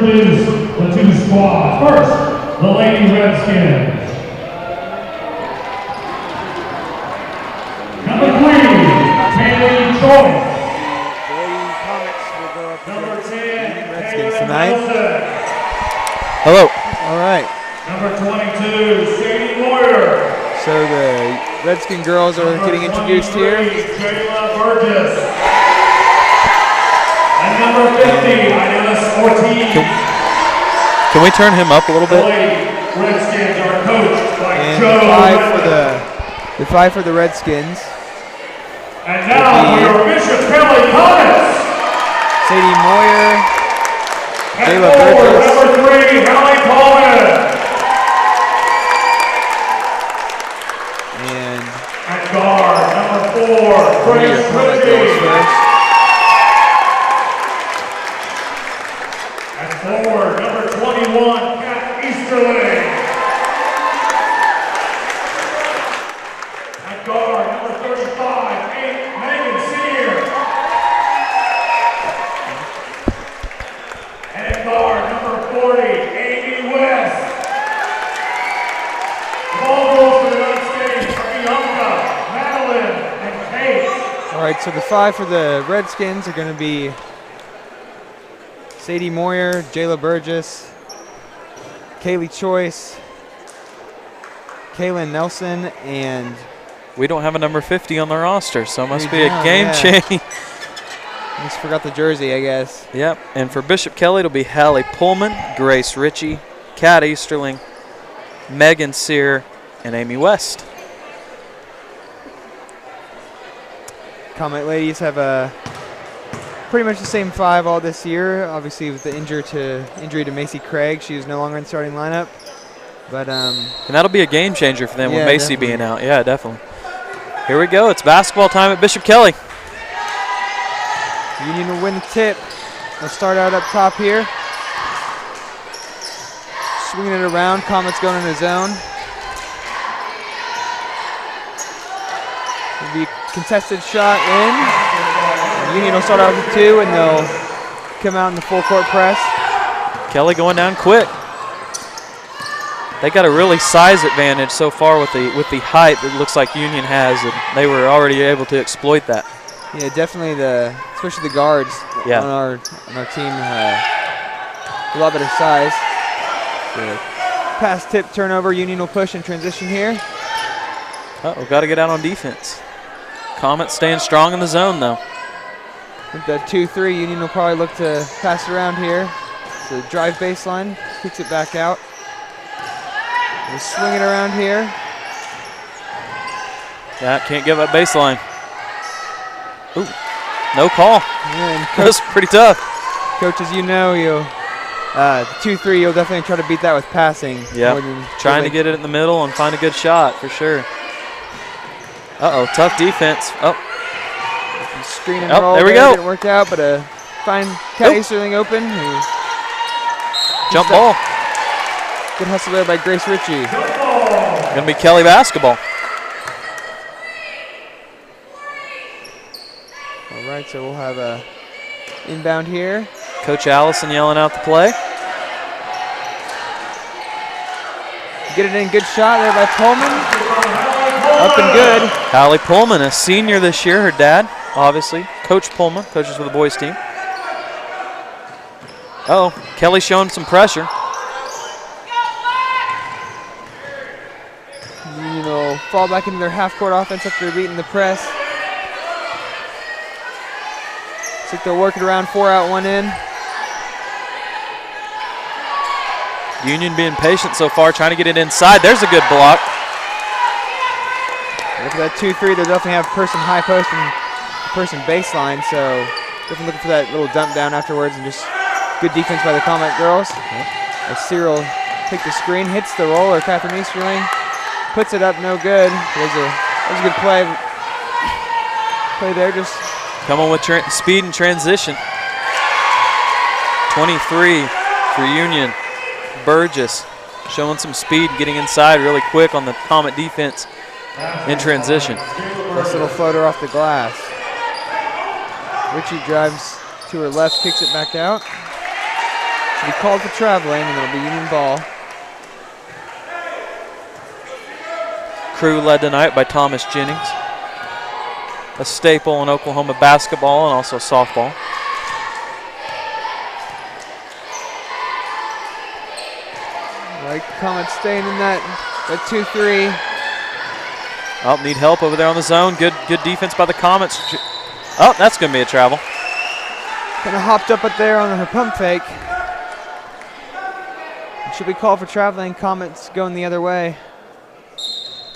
introduce the two squads. First, the Lady Redskins. Number 3, Haley Joyce. The Lady Comets will go up Number against 10, Redskins Taylor tonight. Nelson. Hello. All right. Number 22, Sadie Moyer. So the Redskin girls are getting introduced here. Jayla Burgess. And number 50, Idalis Ortiz. Can we turn him up a little The bit? Lady Redskins are coached by And Joe the five for the Redskins. And now for your Bishop Kelly Comets. Sadie Moyer, At Jayla 4, Burgess. number 3, Hallie Coleman. And At guard, number 4, Grace Comet goes Ritchie. first. At forward, number 21, Kat Easterling. At guard, number 35, Megan Sear. And at guard, number 40, Amy West. The ball goes for the United States for Bianca, Madeline, and Kate. All right, so the five for the Redskins are going to be Sadie Moyer, Jayla Burgess, Kaylee Choice, Kaylin Nelson, and We don't have a number 50 on the roster, so it must We be a don't, game yeah. change. just forgot the jersey, I guess. Yep. And for Bishop Kelly, it'll be Hallie Pullman, Grace Ritchie, Kat Easterling, Megan Sear, and Amy West. Comet ladies have pretty much the same five all this year. Obviously, with the injury to Macy Craig, she is no longer in the starting lineup. But And that'll be a game changer for them with Yeah, Macy definitely. being out. Yeah, definitely. Here we go. It's basketball time at Bishop Kelly. Union will win the tip. They'll start out up top here. Swinging it around. Comet's going in the zone. It'll be a contested shot in. Union will start out with 2, and they'll come out in the full court press. Kelly going down quick. They got a really size advantage so far with the height that looks like Union has, and they were already able to exploit that. Yeah, definitely especially the guards Yeah. on our team, a lot better size. So pass, tip, turnover. Union will push and transition here. Uh-oh, got to get out on defense. Comet staying strong in the zone, though. With that 2-3, Union will probably look to pass around here. So drive baseline, kicks it back out. We'll swing it around here. Yeah, can't give up baseline. Ooh, no call. And That's pretty tough. coach, as you know, the 2-3, you'll definitely try to beat that with passing. Yeah, more than trying to dribbling. get it in the middle and find a good shot for sure. Uh-oh, tough defense. Oh, Screen and Oh, roll there we go. Didn't work out, but find Kat Easterling open. jump ball. Good hustle there by Grace Ritchie. Gonna be Kelly basketball. All right, so we'll have a inbound here. Coach Allison yelling out the play. Get it in, good shot there by Pullman. Up and good. Hallie Pullman, a senior this year. Her dad, obviously. Coach Pullman, coaches for the boys team. Uh-oh, Kelly showing some pressure. You know, fall back into their half-court offense after beating the press. Looks like they're working around 4 out, 1 in. Union being patient so far, trying to get it inside. There's a good block. Look at that 2-3. They'll definitely have person high post and person baseline, so definitely looking for that little dump down afterwards, and just good defense by the Comet girls. As Cyril takes the screen, hits the roller, Catherine Easterling puts it up, no good. There's a good play there, just Coming with speed and transition. 23 for Union. Burgess showing some speed, getting inside really quick on the Comet defense in transition. nice little floater off the glass. Ritchie drives to her left, kicks it back out. Should be called for traveling, and it'll be Union ball. Crew led tonight by Thomas Jennings, a staple in Oklahoma basketball and also softball. Like Comets staying in that 2-3. Oh, need help over there on the zone. Good defense by the Comets. Oh, that's going to be a travel. Kind of hopped up there on her pump fake. Should we call for traveling? Comets going the other way.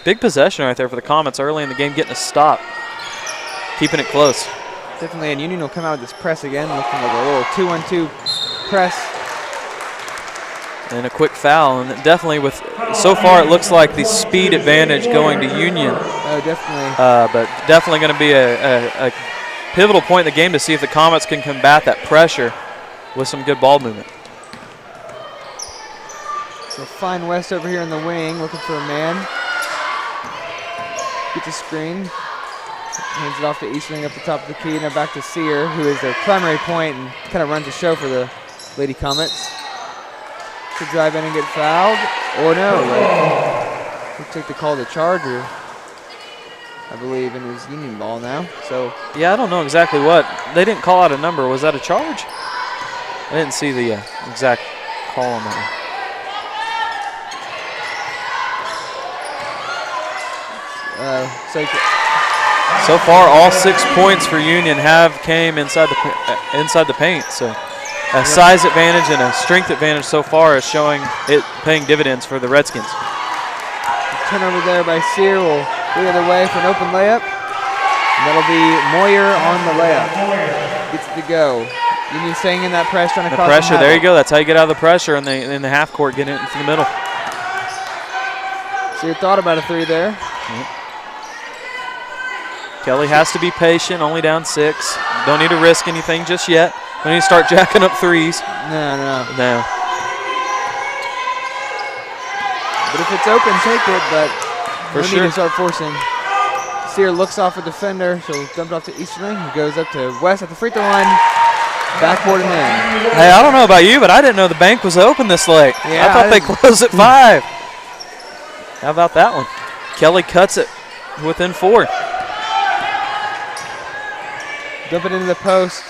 Big possession right there for the Comets early in the game, getting a stop, keeping it close. Definitely, and Union will come out with this press again, looking like a little 2-1-2 press. And a quick foul, and definitely with, so far it looks like the speed advantage going to Union. Oh, definitely. But definitely going to be a pivotal point in the game to see if the Comets can combat that pressure with some good ball movement. So Fine West over here in the wing, looking for a man. Gets a screen. Hands it off to Eastling up the top of the key. Now back to Sear, who is their primary point and kind of runs the show for the Lady Comets. To drive in and get fouled, or no? Looks like they called a charger, I believe, in his Union ball now. So yeah, I don't know exactly what. They didn't call out a number. Was that a charge? I didn't see the exact call on that. So far, all 6 points for Union have came inside the paint. So a size advantage and a strength advantage so far is showing it paying dividends for the Redskins. Turnover there by Sear will go the other way for an open layup. And that'll be Moyer on the layup. Gets it to go. Union staying in that press, trying to cause pressure. There you go. That's how you get out of the pressure in the half court. Get it into the middle. Sear thought about a three there. Kelly has to be patient. Only down 6. Don't need to risk anything just yet. Don't need to start jacking up threes. No. But if it's open, take it, but for no need to start forcing. Sear looks off a defender. She'll dump it off to Easterling. He goes up to West at the free throw line. Backboard and in. Hey, I don't know about you, but I didn't know the bank was open this late. Yeah, I thought they closed at 5. How about that one? Kelly cuts it within 4. Dump it into the post.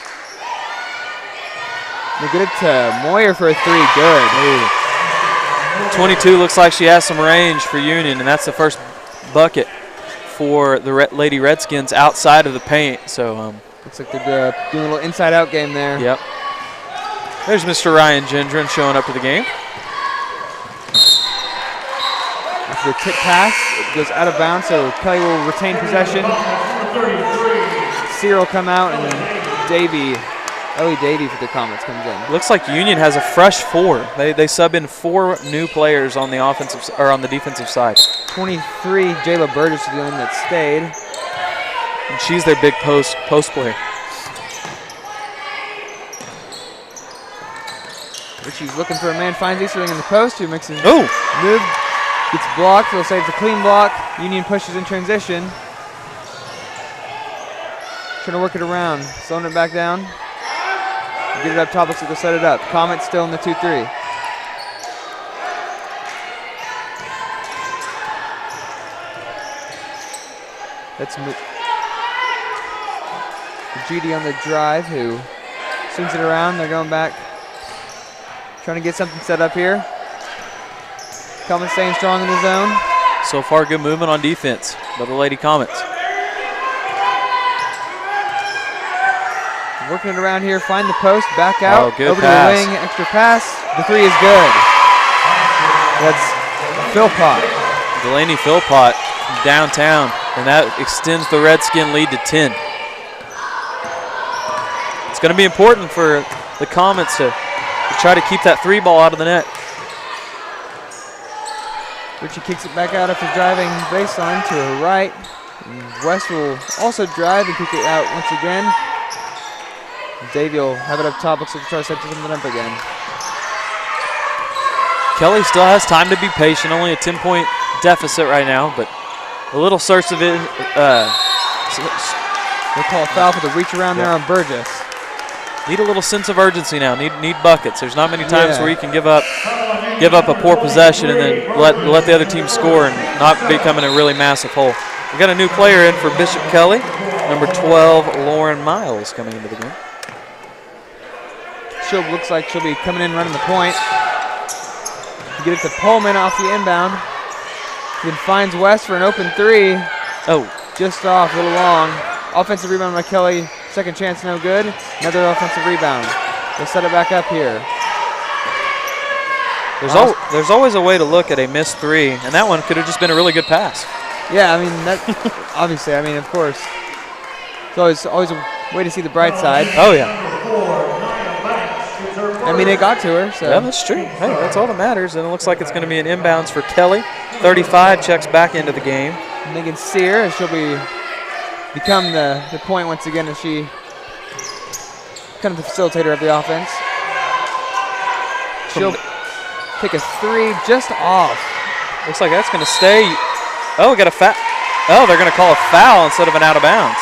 They get it to Moyer for a 3. Good. Ooh. 22 looks like she has some range for Union, and that's the first bucket for the Lady Redskins outside of the paint. So looks like they're doing a little inside-out game there. Yep. There's Mr. Ryan Gendron showing up to the game. After the tip pass, it goes out of bounds, so Kelly will retain possession. Sear will come out, and Ellie Davey for the Comets comes in. Looks like Union has a fresh 4. They sub in 4 new players on the offensive or on the defensive side. 23, Jayla Burgess is the one that stayed. And she's their big post player. She's looking for a man, finds Easterling in the post, who makes his move. Gets blocked, they'll save the clean block. Union pushes in transition. Trying to work it around, slowing it back down. Get it up top, looks like they'll set it up. Comets still in the 2-3. That's Judy on the drive, who swings it around. They're going back, trying to get something set up here. Comets staying strong in the zone. So far, good movement on defense by the Lady Comets. Working it around here, find the post, back out, good over pass. to the wing, extra pass. The 3 is good. That's Philpott. Delaney Philpott from downtown, and that extends the Redskin lead to 10. It's going to be important for the Comets to try to keep that 3 ball out of the net. Richie kicks it back out after driving baseline to her right. And West will also drive and kick it out once again. Davey will have it up top. Looks like he'll try to set something up again. Kelly still has time to be patient. Only a 10-point deficit right now, but a little source of it. They'll call a foul for the reach around there on Burgess. Need a little sense of urgency now. Need buckets. There's not many times where you can give up a poor possession and then let the other team score and not become in a really massive hole. We got a new player in for Bishop Kelly, number 12, Lauren Miles, coming into the game. Looks like she'll be coming in running the point. Get it to Pullman off the inbound. Then finds West for an open three. Oh. Just off, a little long. Offensive rebound by Kelly. Second chance, no good. Another offensive rebound. They'll set it back up here. There's always a way to look at a missed three, and that one could have just been a really good pass. Yeah, I mean, that obviously, I mean, of course. It's always a way to see the bright side. Oh, yeah. I mean, it got to her. So. Yeah, that's true. Hey, that's all that matters. And it looks like it's going to be an inbounds for Kelly. 35 checks back into the game. Megan Sear, she'll become the point once again as she kind of the facilitator of the offense. She'll take a three just off. Looks like that's going to stay. Oh, we got a foul. Oh, they're going to call a foul instead of an out of bounds.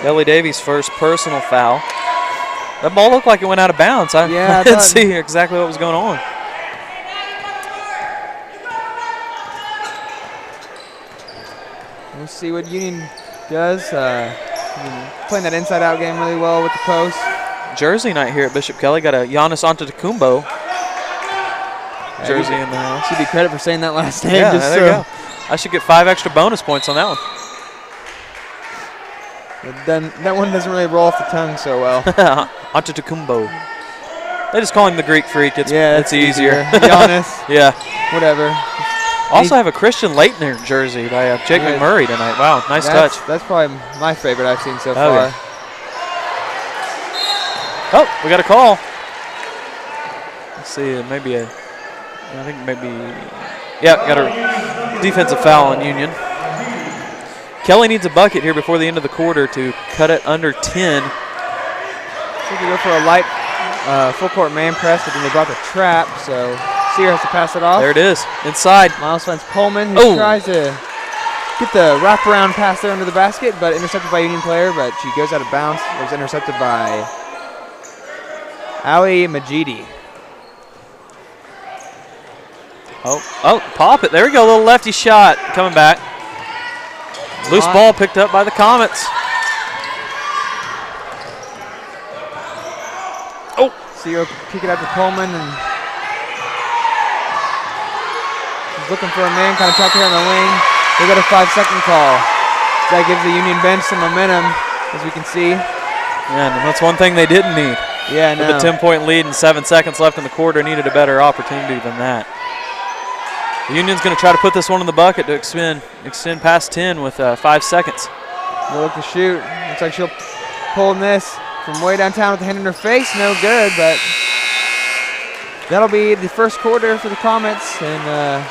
Ellie Davies' first personal foul. That ball looked like it went out of bounds. I didn't see exactly what was going on. We'll see what Union does. Playing that inside-out game really well with the post. Jersey night here at Bishop Kelly. Got a Giannis Antetokounmpo jersey in the house. Should be credit for saying that last name. Yeah, there you go. I should get 5 extra bonus points on that one. Then that one doesn't really roll off the tongue so well. Antetokounmpo. They just call him the Greek freak. It's easier. Giannis. Yeah. Whatever. Also have a Christian Leitner jersey by Jake McMurray tonight. Wow, nice touch. That's probably my favorite I've seen so far. Yeah. Oh, we got a call. Let's see, maybe got a defensive foul on Union. Kelly needs a bucket here before the end of the quarter to cut it under 10. So they go for a light full court man press, but then they brought the trap, so Sear has to pass it off. There it is, inside. Miles finds Pullman, who tries to get the wraparound pass there under the basket, but intercepted by a Union player, but she goes out of bounds. It was intercepted by Ali Majidi. Oh, pop it. There we go, a little lefty shot coming back. Loose ball picked up by the Comets. Oh. Sear kick it out to Pullman, and he's looking for a man, kind of trapped here on the wing. They got a 5-second call. That gives the Union bench some momentum, as we can see. Yeah, and that's one thing they didn't need. Yeah, I know. With a 10-point lead and 7 seconds left in the quarter, needed a better opportunity than that. The Union's going to try to put this one in the bucket to extend past 10 with 5 seconds. They'll look to shoot. Looks like she'll pull this from way downtown with the hand in her face. No good, but that'll be the first quarter for the Comets. And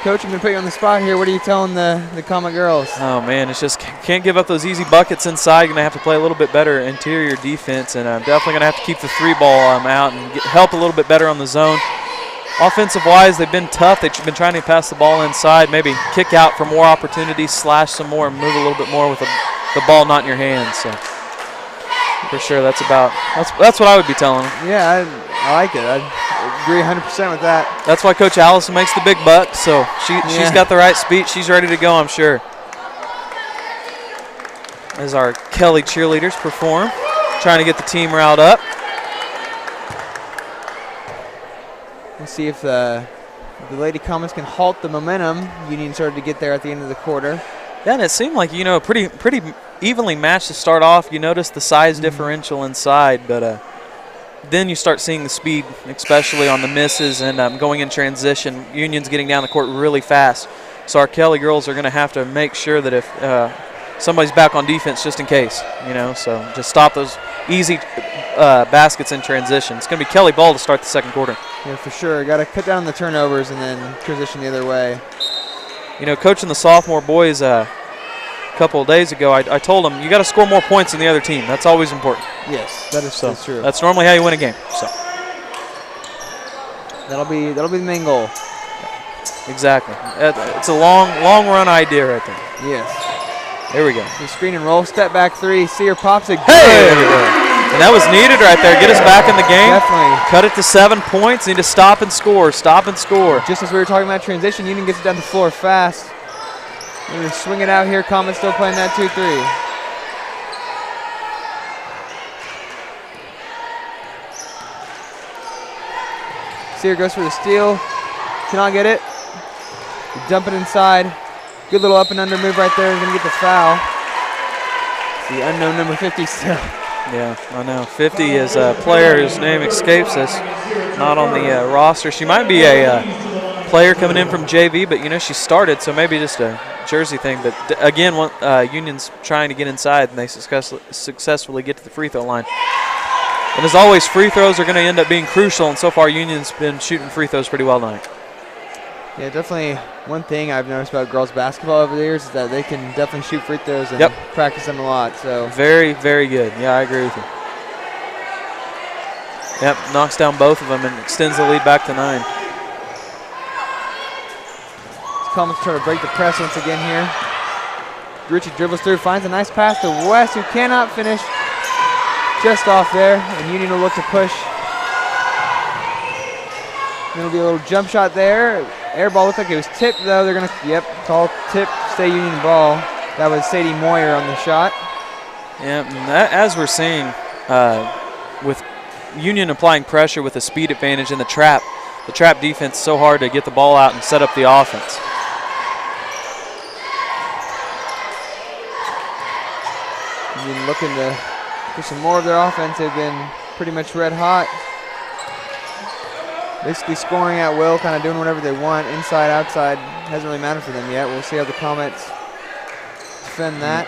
Coach, I'm going to put you on the spot here. What are you telling the Comet girls? Oh, man, it's just can't give up those easy buckets inside. You're going to have to play a little bit better interior defense, and I'm definitely going to have to keep the 3-ball out and help a little bit better on the zone. Offensive-wise, they've been tough. They've been trying to pass the ball inside, maybe kick out for more opportunities, slash some more, and move a little bit more with the ball not in your hands. So for sure, that's what I would be telling them. Yeah, I like it. I agree 100% with that. That's why Coach Allison makes the big bucks. So she's got the right speech. She's ready to go, I'm sure. As our Kelly cheerleaders perform, trying to get the team riled up. We'll see if the Lady Comets can halt the momentum. Union started to get there at the end of the quarter. Yeah, and it seemed like, pretty evenly matched to start off. You notice the size differential inside, but then you start seeing the speed, especially on the misses and going in transition. Union's getting down the court really fast. So our Kelly girls are going to have to make sure that if somebody's back on defense just in case, so just stop those easy baskets in transition. It's going to be Kelly ball to start the second quarter. Yeah, for sure. Got to cut down the turnovers and then transition the other way. Coaching the sophomore boys a couple of days ago, I told them you got to score more points than the other team. That's always important. Yes, that's true. That's normally how you win a game. So that'll be the main goal. Exactly. It's a long run idea right there. Yes. Here we go. The screen and roll, step back three. Sear pops it. Hey! Good. And that was needed right there. Get us back in the game. Definitely. Cut it to 7 points. Need to stop and score. Stop and score. Just as we were talking about transition, Union gets it down the floor fast. We're going to swing it out here. Comet still playing that 2-3. Sear goes for the steal. Cannot get it. Dump it inside. Good little up and under move right there. He's going to get the foul. It's the unknown number 50 still. Yeah, I know. 50 is a player whose name escapes us. Not on the roster. She might be a player coming in from JV, but, you know, she started, so maybe just a jersey thing. But, again, Union's trying to get inside, and they successfully get to the free throw line. And as always, free throws are going to end up being crucial, and so far Union's been shooting free throws pretty well tonight. Yeah, definitely one thing I've noticed about girls basketball over the years is that they can definitely shoot free throws and practice them a lot. So very, very good. Yeah, I agree with you. Yep, knocks down both of them and extends the lead back to 9. Comet's trying to break the press once again here. Richie dribbles through, finds a nice pass to West, who cannot finish. Just off there, and Union will look to push. There'll be a little jump shot there. Air ball looked like it was tipped, though. They're going to, call tip, stay Union ball. That was Sadie Moyer on the shot. Yeah, as we're seeing, with Union applying pressure with a speed advantage in the trap defense is so hard to get the ball out and set up the offense. Union looking to get some more of their offense. They've been pretty much red hot. Basically scoring at will, kind of doing whatever they want, inside, outside. Hasn't really mattered for them yet. We'll see how the Comets defend that.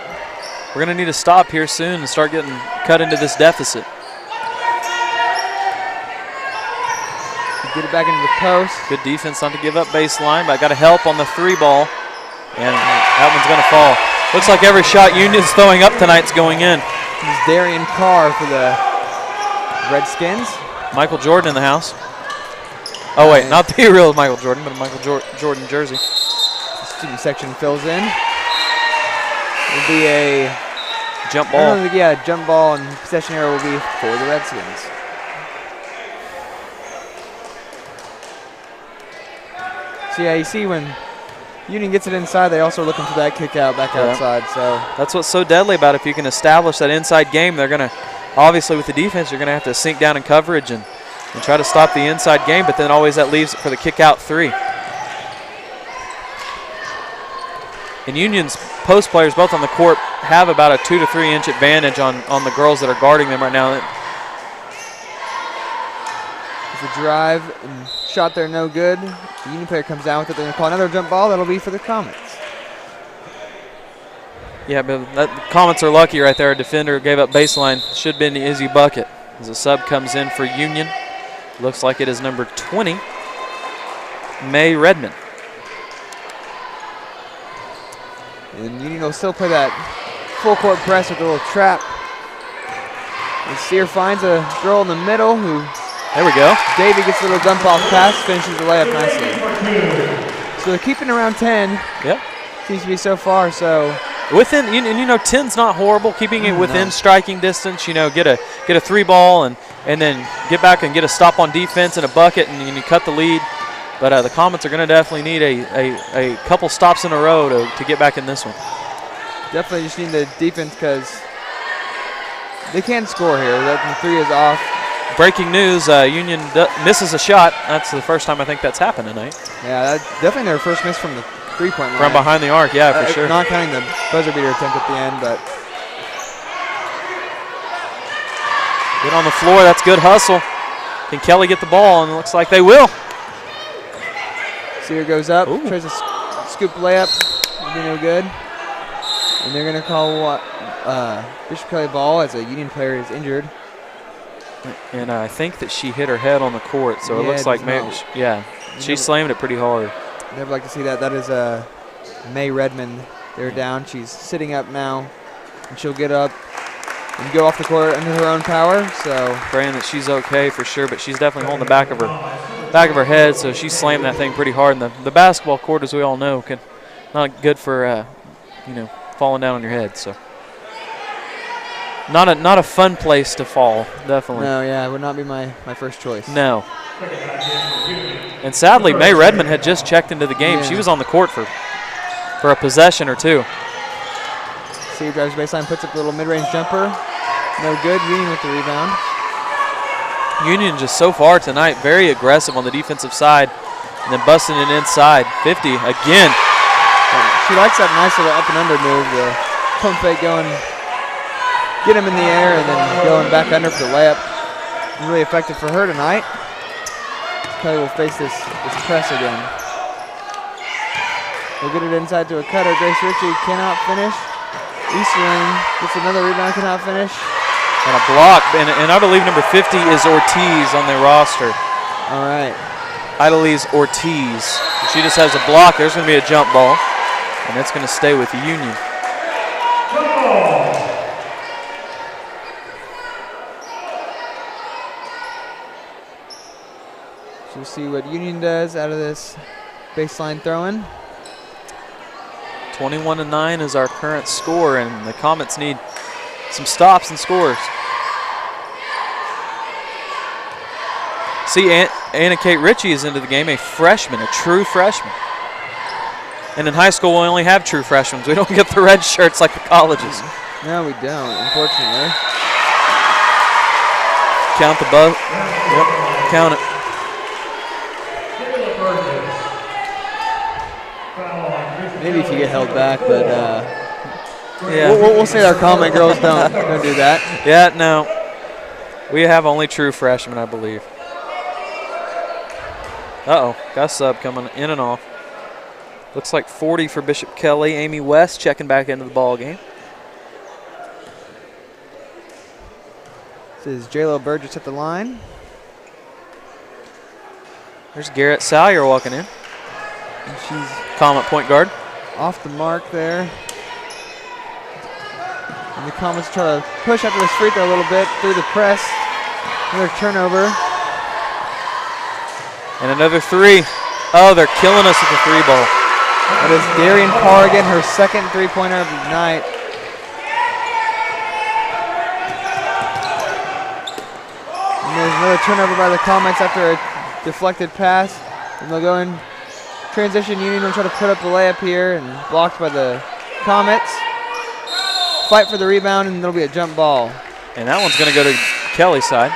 We're going to need to stop here soon and start getting cut into this deficit. Get it back into the post. Good defense not to give up baseline, but I got to help on the 3 ball, and that one's going to fall. Looks like every shot Union's throwing up tonight's going in. This is Darian Carr for the Redskins. Michael Jordan in the house. Oh, wait, not the real Michael Jordan, but a Michael Jordan jersey. The student section fills in. It'll be a jump ball. Jump ball, and possession arrow will be for the Redskins. So, yeah, you see when Union gets it inside, they also are looking for that kick out back outside. So that's what's so deadly about it. If you can establish that inside game, they're going to, obviously with the defense, you're going to have to sink down in coverage and try to stop the inside game, but then always that leaves it for the kick-out 3. And Union's post players, both on the court, have about a 2 to 3 inch advantage on the girls that are guarding them right now. There's a drive and shot there, no good. The Union player comes down with it. They're going to call another jump ball. That'll be for the Comets. Yeah, but the Comets are lucky right there. A defender gave up baseline. Should have been an easy bucket. As a sub comes in for Union. Looks like it is number 20, May Redmond. And Union will still play that full court press with a little trap. And Sear finds a girl in the middle who, there we go. Davey gets a little dump off pass, finishes the layup nicely. So they're keeping around 10. Yep. Seems to be so far, so. Within, and 10's not horrible, keeping it within striking distance, get a 3 ball and then get back and get a stop on defense and a bucket, and you cut the lead. But the Comets are going to definitely need a couple stops in a row to get back in this one. Definitely just need the defense because they can score here. The 3 is off. Breaking news, Union misses a shot. That's the first time I think that's happened tonight. Yeah, that's definitely their first miss from the 3-point line. From behind the arc, yeah, for sure. Not counting the buzzer beater attempt at the end, but. Get on the floor, that's good hustle. Can Kelly get the ball? And it looks like they will. Sear goes up, tries to scoop layup. It'll be no good. And they're going to call Bishop Kelly ball as a Union player is injured. And I think that she hit her head on the court, so it looks like maybe, she slammed it pretty hard. Never like to see that. That is May Redmond. They're down. She's sitting up now, and she'll get up and go off the court under her own power. So praying that she's okay for sure, but she's definitely holding the back of her back of her head, so she slammed that thing pretty hard. And the basketball court, as we all know, not good for falling down on your head. So not a fun place to fall, definitely. No, yeah, it would not be my first choice. No. And sadly, May Redmond had just checked into the game. Yeah. She was on the court for a possession or two. See, drives baseline, puts up a little mid-range jumper. No good. Union with the rebound. Union just so far tonight very aggressive on the defensive side, and then busting it inside. 50 again. She likes that nice little up and under move, the pump fake going, get him in the air, and then going back under for the layup. Really effective for her tonight. Kelly will face this press again. We'll get it inside to a cutter. Grace Ritchie cannot finish. Easterling gets another rebound, cannot finish. And a block, and I believe number 50 is Ortiz on the roster. All right. Idalise Ortiz. She just has a block. There's going to be a jump ball, and it's going to stay with the Union. So we'll see what Union does out of this baseline throw-in. 21-9 is our current score, and the Comets need some stops and scores. See, Anna Kate Ritchie is into the game, a freshman, a true freshman. And in high school, we only have true freshmen. We don't get the red shirts like the colleges. No, we don't, unfortunately. Count the buzz. Yep, count it. Maybe if you get held back, but yeah, we'll say our comment girls don't do that. Yeah, no. We have only true freshmen, I believe. Uh-oh, got a sub coming in and off. Looks like 40 for Bishop Kelly. Amy West checking back into the ball game. This is J-Lo Burgess at the line. There's Garrett Salyer walking in. And she's Comet point guard. off the mark there. And the Comets try to push after this free throw a little bit through the press. Another turnover. And another three. Oh, they're killing us with the three ball. That is Darian Corrigan, her second three-pointer of the night. And there's another turnover by the Comets after a deflected pass. And they'll go in transition. Union will try to put up the layup here, and blocked by the Comets. Fight for the rebound, and there'll be a jump ball. And that one's going to go to Kelly's side.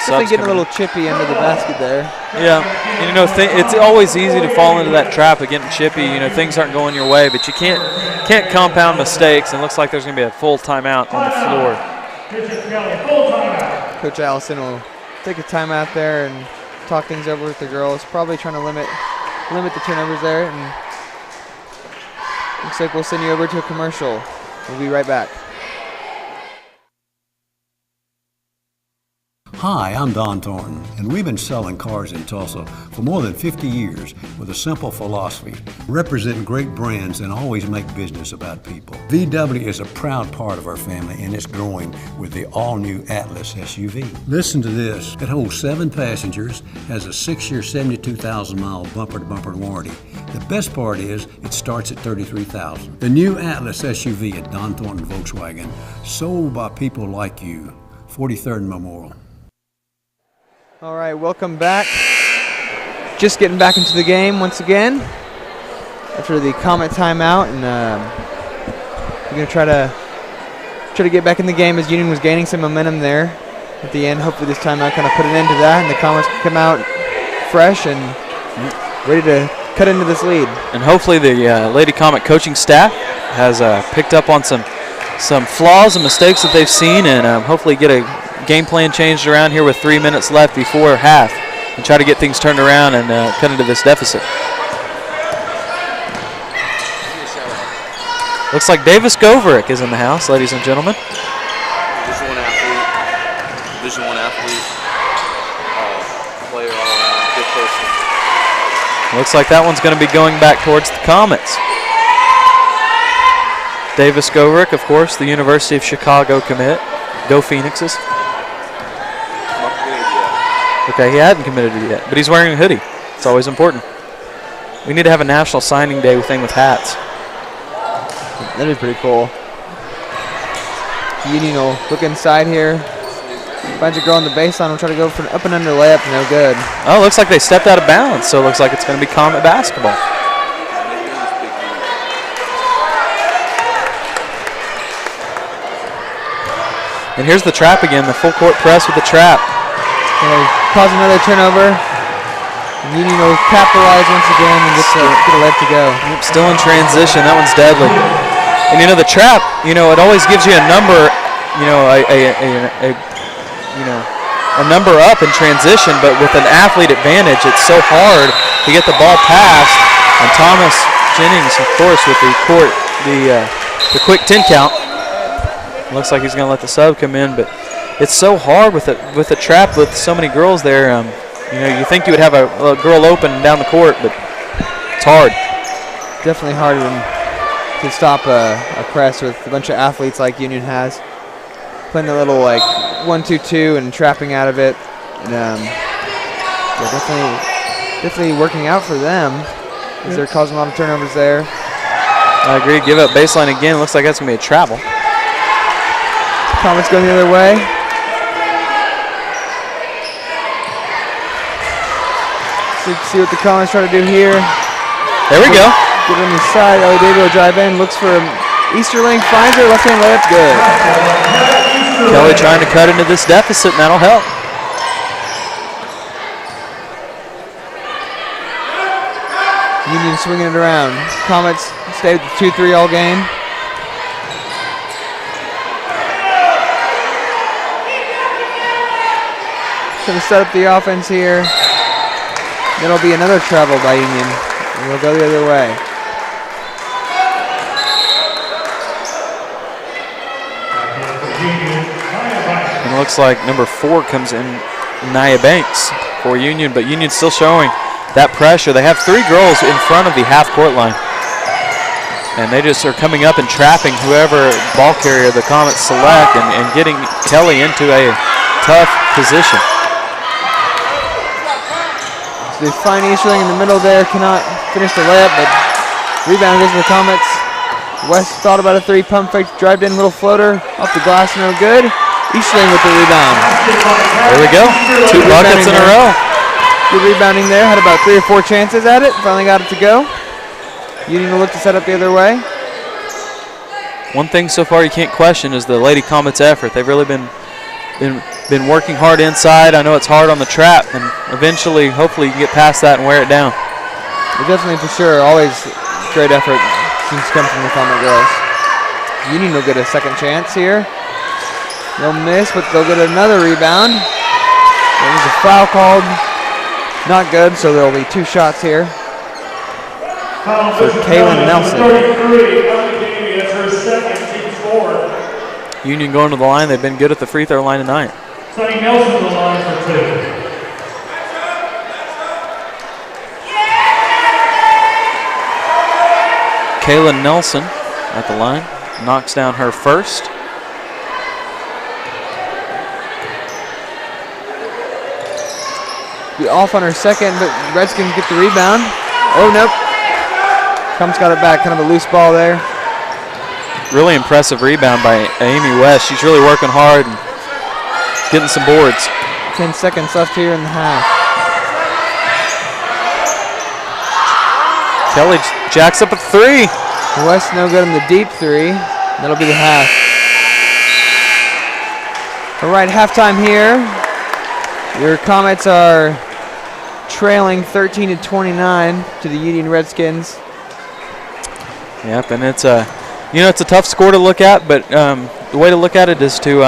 Definitely getting a little chippy under the basket there. Yeah, and, it's always easy to fall into that trap of getting chippy. Things aren't going your way, but you can't compound mistakes. And it looks like there's going to be a full timeout on the floor. Coach Allison will take a timeout there and talk things over with the girls. Probably trying to limit the turnovers there. And looks like we'll send you over to a commercial. We'll be right back. Hi, I'm Don Thornton, and we've been selling cars in Tulsa for more than 50 years with a simple philosophy: represent great brands and always make business about people. VW is a proud part of our family, and it's growing with the all-new Atlas SUV. Listen to this. It holds 7 passengers, has a 6-year, 72,000-mile bumper-to-bumper warranty. The best part is it starts at $33,000. The new Atlas SUV at Don Thornton Volkswagen, sold by people like you. 43rd and Memorial. All right, welcome back. Just getting back into the game once again after the Comet timeout, and we're gonna try to get back in the game as Union was gaining some momentum there at the end. Hopefully this timeout kind of put an end to that, and the Comets can come out fresh and ready to cut into this lead. And hopefully the Lady Comet coaching staff has picked up on some flaws and mistakes that they've seen, and hopefully get a game plan changed around here with 3 minutes left before half, and try to get things turned around and cut into this deficit. Looks like Davis Goverick is in the house, ladies and gentlemen. Division I athlete, player all around, good person. Looks like that one's going to be going back towards the Comets. Davis Goverick, of course, the University of Chicago commit. Go Phoenixes. Okay, he hadn't committed it yet, but he's wearing a hoodie. It's always important. We need to have a national signing day thing with hats. That'd be pretty cool. Union will look inside here. Finds a girl on the baseline. Will try to go for an up and under layup. No good. Oh, looks like they stepped out of bounds, so it looks like it's going to be Comet basketball. And here's the trap again, the full court press with the trap. Cause another turnover. Union will capitalize once again and get a layup to go. Yep, still in transition. That one's deadly. And you know the trap, it always gives you a number, a number up in transition, but with an athlete advantage, it's so hard to get the ball passed. And Thomas Jennings, of course, with the quick 10 count. Looks like he's going to let the sub come in, but it's so hard with a trap with so many girls there. You think you would have a girl open down the court, but it's hard. Definitely hard to stop a press with a bunch of athletes like Union has. Playing a little 1-2-2 and trapping out of it. And, definitely working out for them as they're causing a lot of turnovers there. I agree. Give up baseline again. Looks like that's going to be a travel. Comets going the other way. See what the Comets try to do here. There we go. Get on the side. Ellie David will drive in. Looks for Easterling. Finds her. Left hand layup. Good. Kelly trying to cut into this deficit, and that'll help. Union swinging it around. Comets stay with the 2-3 all game. Going to set up the offense here. It'll be another travel by Union. And we'll go the other way. And it looks like number 4 comes in, Nia Banks for Union, but Union's still showing that pressure. They have 3 girls in front of the half-court line. And they just are coming up and trapping whoever ball carrier the Comets select and getting Kelly into a tough position. They find Easterling in the middle there, cannot finish the layup, but rebound goes to the Comets. West thought about a 3, pump fake, drived in, little floater, off the glass, no good. Easterling with the rebound. There we go, 2 buckets in a row. Good rebounding there, had about 3 or 4 chances at it, finally got it to go. Union will look to set up the other way. One thing so far you can't question is the Lady Comets' effort. They've really been working hard inside. I know it's hard on the trap, and eventually, hopefully, you can get past that and wear it down. Definitely, for sure, always great effort seems to come from the Comet girls. Union will get a second chance here. They'll miss, but they'll get another rebound. There's a foul called. Not good, so there will be 2 shots here for Kaylin Nelson. Union going to the line. They've been good at the free throw line tonight. Sonny Nelson to the line for 2. Kaylin Nelson at the line. Knocks down her first. Be off on her second, but Redskins get the rebound. Oh, nope. Comes got it back. Kind of a loose ball there. Really impressive rebound by Amy West. She's really working hard and getting some boards. 10 seconds left here in the half. Kelly jacks up a 3. West no good on the deep 3. That'll be the half. All right, halftime here. Your Comets are trailing 13-29 to the Union Redskins. Yep, and it's a tough score to look at, but the way to look at it is to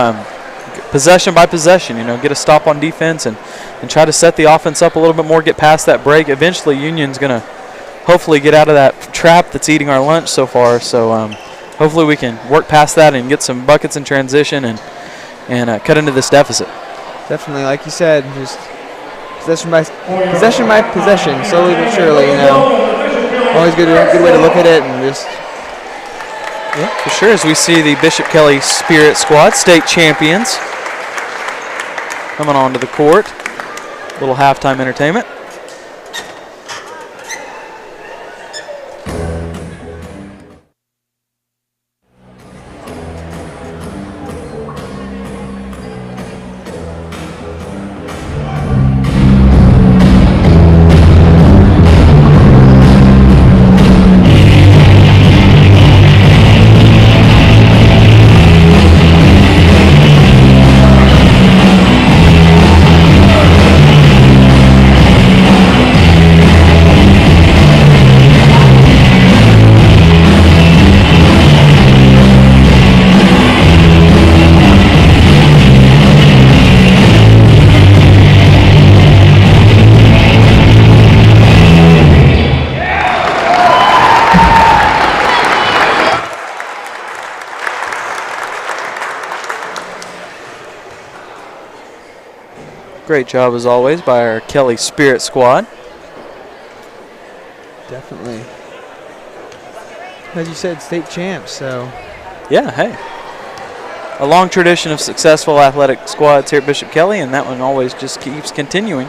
possession by possession. Get a stop on defense and try to set the offense up a little bit more, get past that break. Eventually, Union's going to hopefully get out of that trap that's eating our lunch so far. So hopefully we can work past that and get some buckets in transition and cut into this deficit. Definitely, like you said, just possession by possession, slowly but surely. Always good way to look at it, and just. Yeah, for sure. As we see the Bishop Kelly Spirit Squad, state champions, coming onto the court. Little halftime entertainment. Great job as always by our Kelly Spirit squad. Definitely. As you said, state champs, so. Yeah, hey. A long tradition of successful athletic squads here at Bishop Kelly, and that one always just keeps continuing.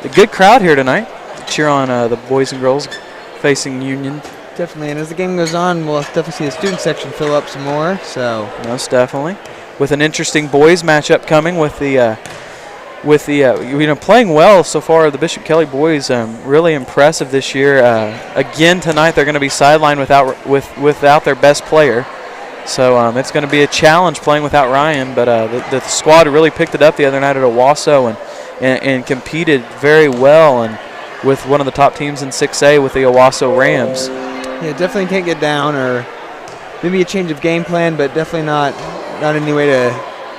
A good crowd here tonight to cheer on the boys and girls facing Union. Definitely, and as the game goes on, we'll definitely see the student section fill up some more, so. Most definitely. With an interesting boys matchup coming with the playing well so far. The Bishop Kelly boys really impressive this year. Again tonight they're going to be sidelined without their best player, so it's going to be a challenge playing without Ryan. But the squad really picked it up the other night at Owasso and competed very well, and with one of the top teams in 6A with the Owasso Rams. Yeah, definitely can't get down, or maybe a change of game plan, but definitely not any way to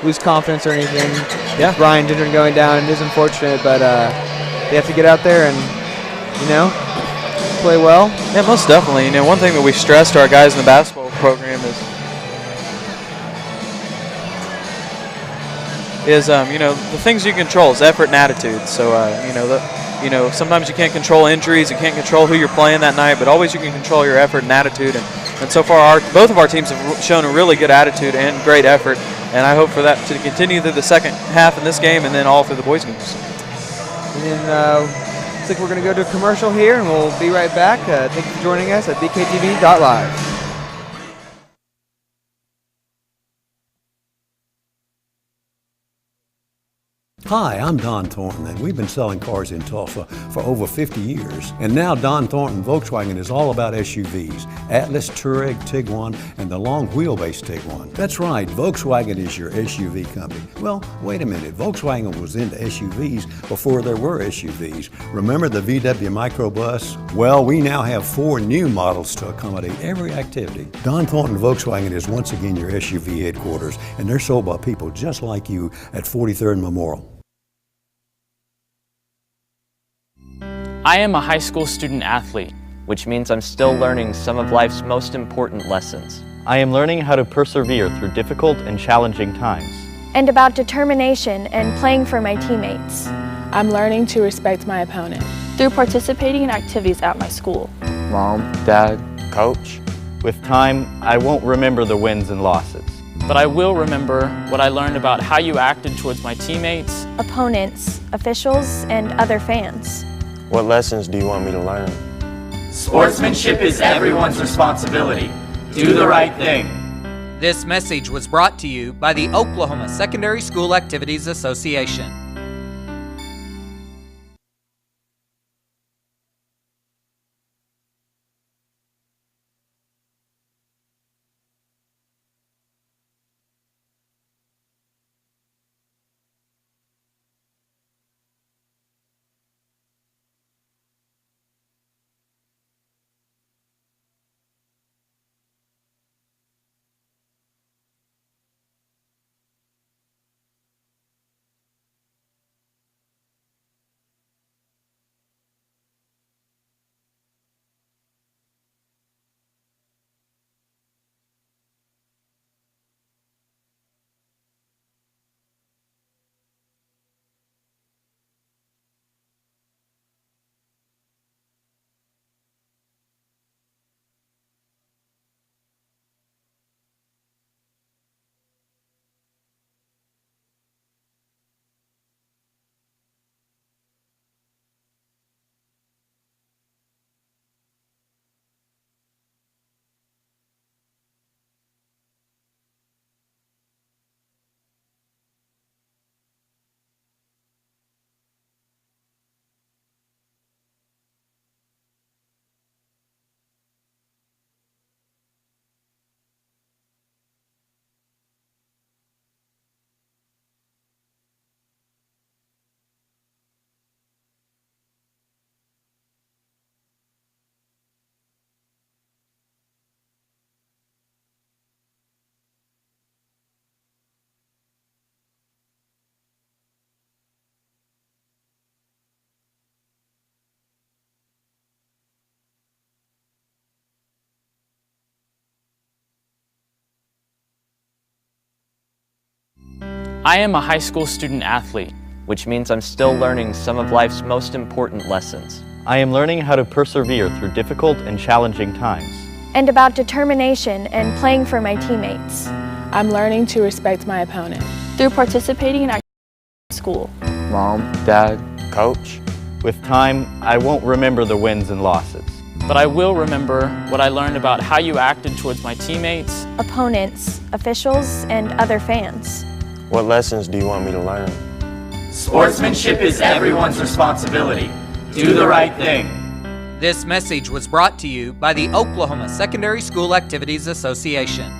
lose confidence or anything. Yeah. Ryan Dindren going down is unfortunate, but they have to get out there and, play well. Yeah, most definitely. One thing that we stress to our guys in the basketball program is the things you control is effort and attitude. So, sometimes you can't control injuries, you can't control who you're playing that night, but always you can control your effort and attitude. And so far, both of our teams have shown a really good attitude and great effort, and I hope for that to continue through the second half in this game and then all through the boys' games. And then looks like we're going to go to a commercial here, and we'll be right back. Thank you for joining us at bktv.live. Hi, I'm Don Thornton, and we've been selling cars in Tulsa for over 50 years. And now Don Thornton Volkswagen is all about SUVs, Atlas, Touareg, Tiguan, and the long wheelbase Tiguan. That's right, Volkswagen is your SUV company. Well, wait a minute, Volkswagen was into SUVs before there were SUVs. Remember the VW microbus? Well, we now have 4 new models to accommodate every activity. Don Thornton Volkswagen is once again your SUV headquarters, and they're sold by people just like you at 43rd Memorial. I am a high school student athlete, which means I'm still learning some of life's most important lessons. I am learning how to persevere through difficult and challenging times. And about determination and playing for my teammates. I'm learning to respect my opponent. Through participating in activities at my school. Mom, Dad, Coach. With time, I won't remember the wins and losses. But I will remember what I learned about how you acted towards my teammates, opponents, officials, and other fans. What lessons do you want me to learn? Sportsmanship is everyone's responsibility. Do the right thing. This message was brought to you by the Oklahoma Secondary School Activities Association. I am a high school student athlete, which means I'm still learning some of life's most important lessons. I am learning how to persevere through difficult and challenging times. And about determination and playing for my teammates. I'm learning to respect my opponent. Through participating in activities at school. Mom, Dad, Coach. With time, I won't remember the wins and losses. But I will remember what I learned about how you acted towards my teammates, Opponents, officials, and other fans. What lessons do you want me to learn? Sportsmanship is everyone's responsibility. Do the right thing. This message was brought to you by the Oklahoma Secondary School Activities Association.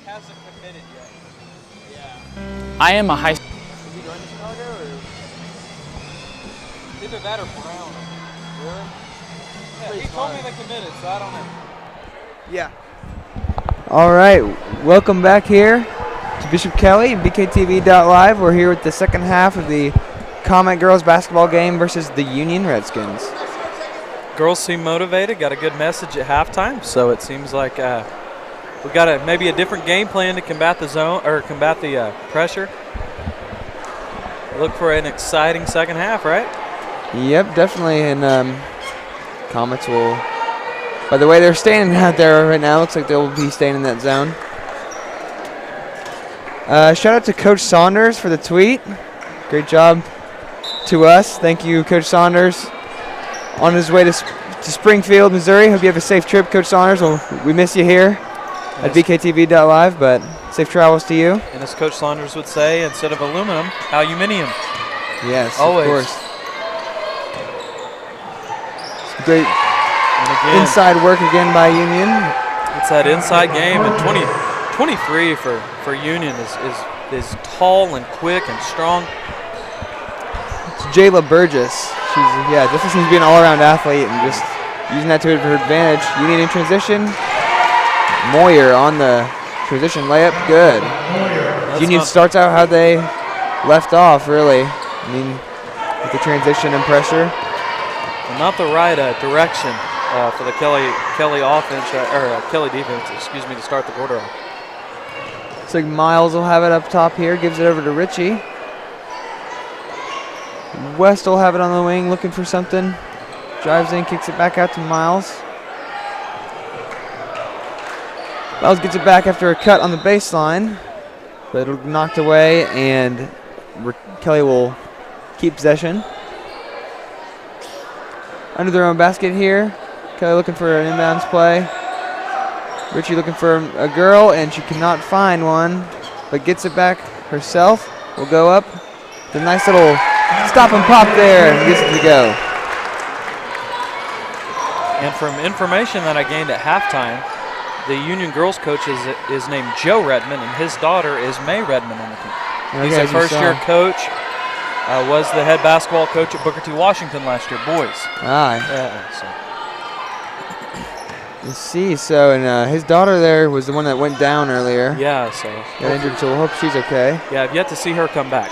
Hasn't committed yet. Yeah. I am a high school. Is he going to Chicago or? Either that or Brown. Really? Yeah, he told me they committed, so I don't know. Yeah. All right, welcome back here to Bishop Kelly and BKTV.live. We're here with the second half of the Comet girls basketball game versus the Union Redskins. Girls seem motivated, got a good message at halftime, so it seems like we got maybe a different game plan to combat the zone or combat the pressure. Look for an exciting second half, right? Yep, definitely. And Comets will, by the way they're standing out there right now, looks like they'll be staying in that zone. Shout out to Coach Saunders for the tweet. Great job to us. Thank you, Coach Saunders. On his way to Springfield, Missouri. Hope you have a safe trip, Coach Saunders. Well, we miss you here at BKTV.live, but safe travels to you. And as Coach Saunders would say, instead of aluminum, aluminium. Yes, always. Of course. Great inside work again by Union. It's that inside game, and 23 for Union is tall and quick and strong. It's Jayla Burgess. She's definitely seems to be an all-around athlete and just using that to her advantage. Union in transition. Moyer on the transition layup, good. Union starts out how they left off, really. I mean, with the transition and pressure. Not the right direction for the Kelly offense or Kelly defense, excuse me, to start the quarter off. Looks like Miles will have it up top here, gives it over to Richie. West will have it on the wing, looking for something. Drives in, kicks it back out to Miles. Miles gets it back after a cut on the baseline, but it'll be knocked away, and Kelly will keep possession. Under their own basket here. Kelly looking for an inbounds play. Richie looking for a girl, and she cannot find one, but gets it back herself. Will go up. The nice little Stop and pop there and gets it to go. And from information that I gained at halftime, the Union girls coach is named Joe Redmond, and his daughter is May Redmond on the team. Okay, He's a first-year coach. Was the head basketball coach at Booker T. Washington last year, boys. So. Let's see. So, and his daughter there was the one that went down earlier. Yeah, so. Got injured, so we'll hope she's okay. Yeah, I've yet to see her come back.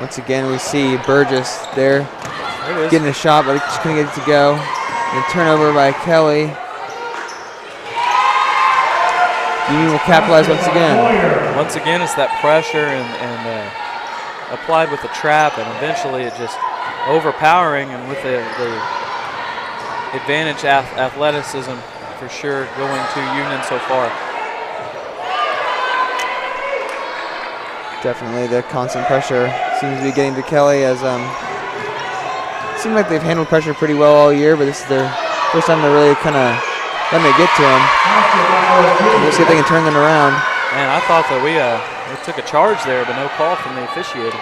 Once again, we see Burgess there getting a shot, but just couldn't get it to go. And turnover by Kelly. Union will capitalize once again. Once again, it's that pressure and applied with the trap, and eventually it just overpowering, and with the advantage athleticism for sure going to Union so far. Definitely the constant pressure seems to be getting to Kelly, as seems like they've handled pressure pretty well all year, but this is their first time they're really kind of letting it get to them. We'll see if they can turn them around. Man, I thought that we took a charge there, but no call from the officiator.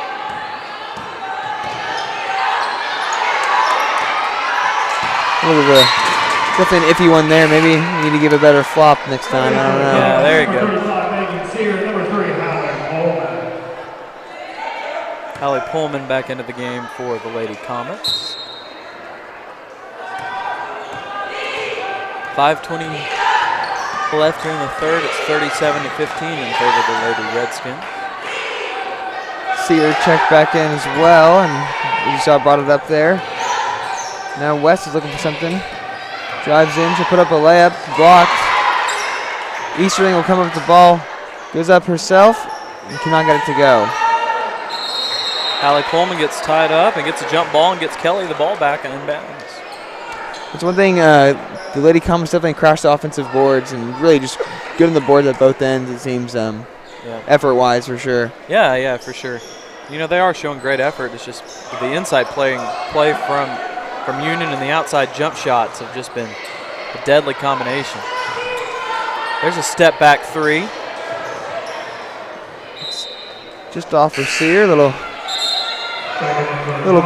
Definitely an iffy one there. Maybe you need to give a better flop next time. I don't know. Yeah, there you go. Hallie Pullman back into the game for the Lady Comets. 5:20 left here in the third. It's 37-15 in favor of the Lady Redskins. Sear checked back in as well, and you saw brought it up there. Now West is looking for something. Drives in, she'll put up a layup, blocked. Easterling will come up with the ball, goes up herself, and cannot get it to go. Hallie Pullman gets tied up and gets a jump ball and gets Kelly the ball back and inbounds. It's one thing, the Lady Comets definitely crashed the offensive boards and really just good on the boards at both ends, it seems, effort-wise for sure. Yeah, for sure. You know, they are showing great effort. It's just the inside play from Union and the outside jump shots have just been a deadly combination. There's a step back three. It's just off for Sear, little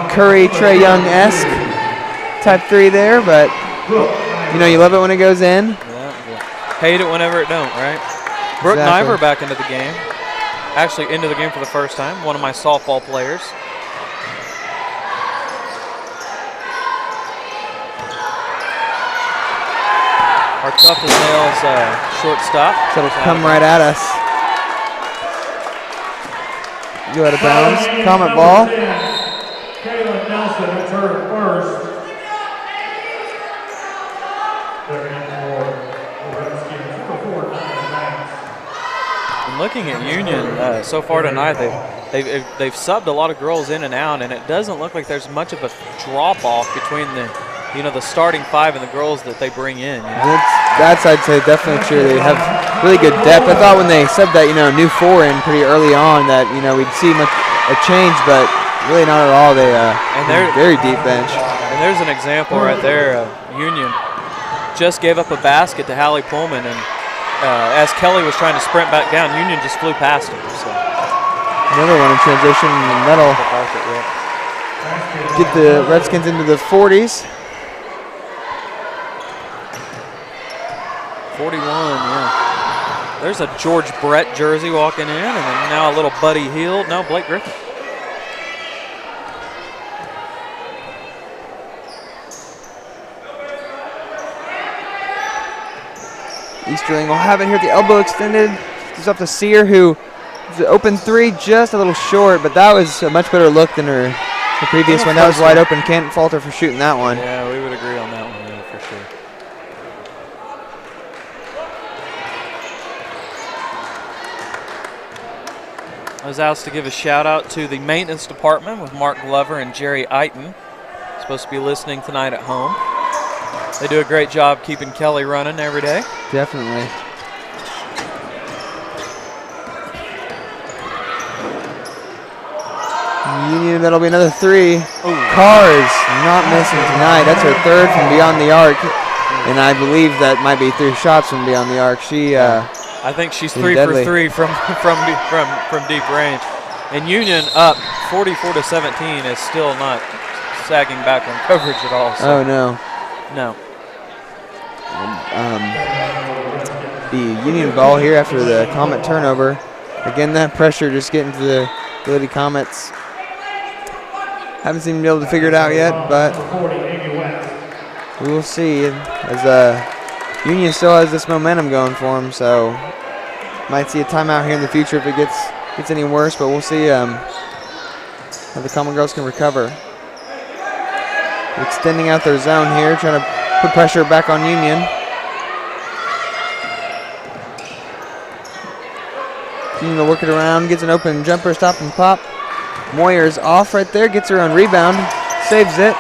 Curry, Trae Young-esque type three there, but you know, you love it when it goes in. Yeah. Hate it whenever it don't, right? Brooke Niver back into the game. Actually into the game for the first time, one of my softball players. Our tough as nails shortstop. So it'll come right at us. Go out of bounds. Comet ball. Kaylin Nelson returned first. They're in for the Redskins. Number 4, Nine Banks. And looking at Union so far tonight, they've subbed a lot of girls in and out, and it doesn't look like there's much of a drop-off between the starting five and the girls that they bring in. You know? That's I'd say definitely true. They have really good depth. I thought when they subbed that new 4 in pretty early on that we'd see a change, but really not at all. They very deep bench. And there's an example right there. Union just gave up a basket to Hallie Pullman, and as Kelly was trying to sprint back down, Union just flew past him. So another one in transition, and that'll get the Redskins into the 40s. 41, yeah. There's a George Brett jersey walking in, and then now a little Buddy Hield. No, Blake Griffin. Easterling will have it here at the elbow extended. It's up to Sear, who the open three just a little short, but that was a much better look than the previous one. That was wide open. Can't fault her for shooting that one. Yeah, we would agree on that one, yeah, for sure. I was asked to give a shout out to the maintenance department with Mark Glover and Jerry Eiton. Supposed to be listening tonight at home. They do a great job keeping Kelly running every day. Definitely. Union, that'll be another 3. Ooh. Cars not missing tonight. That's her 3rd from beyond the arc. And I believe that might be 3 shots from beyond the arc. She I think she's Been 3 deadly. for 3 from deep range. And Union up 44-17 is still not sagging back on coverage at all. So. Oh, no. No. The Union ball here after the Comet turnover. Again, that pressure just getting to the Lady Comets. Haven't seemed to be able to figure it out yet, but we will see. As Union still has this momentum going for them, so might see a timeout here in the future if it gets any worse, but we'll see how the Comet girls can recover. Extending out their zone here, trying to put pressure back on Union. Union will work it around, gets an open jumper, stop and pop. Moyer's off right there, gets her on rebound, saves it.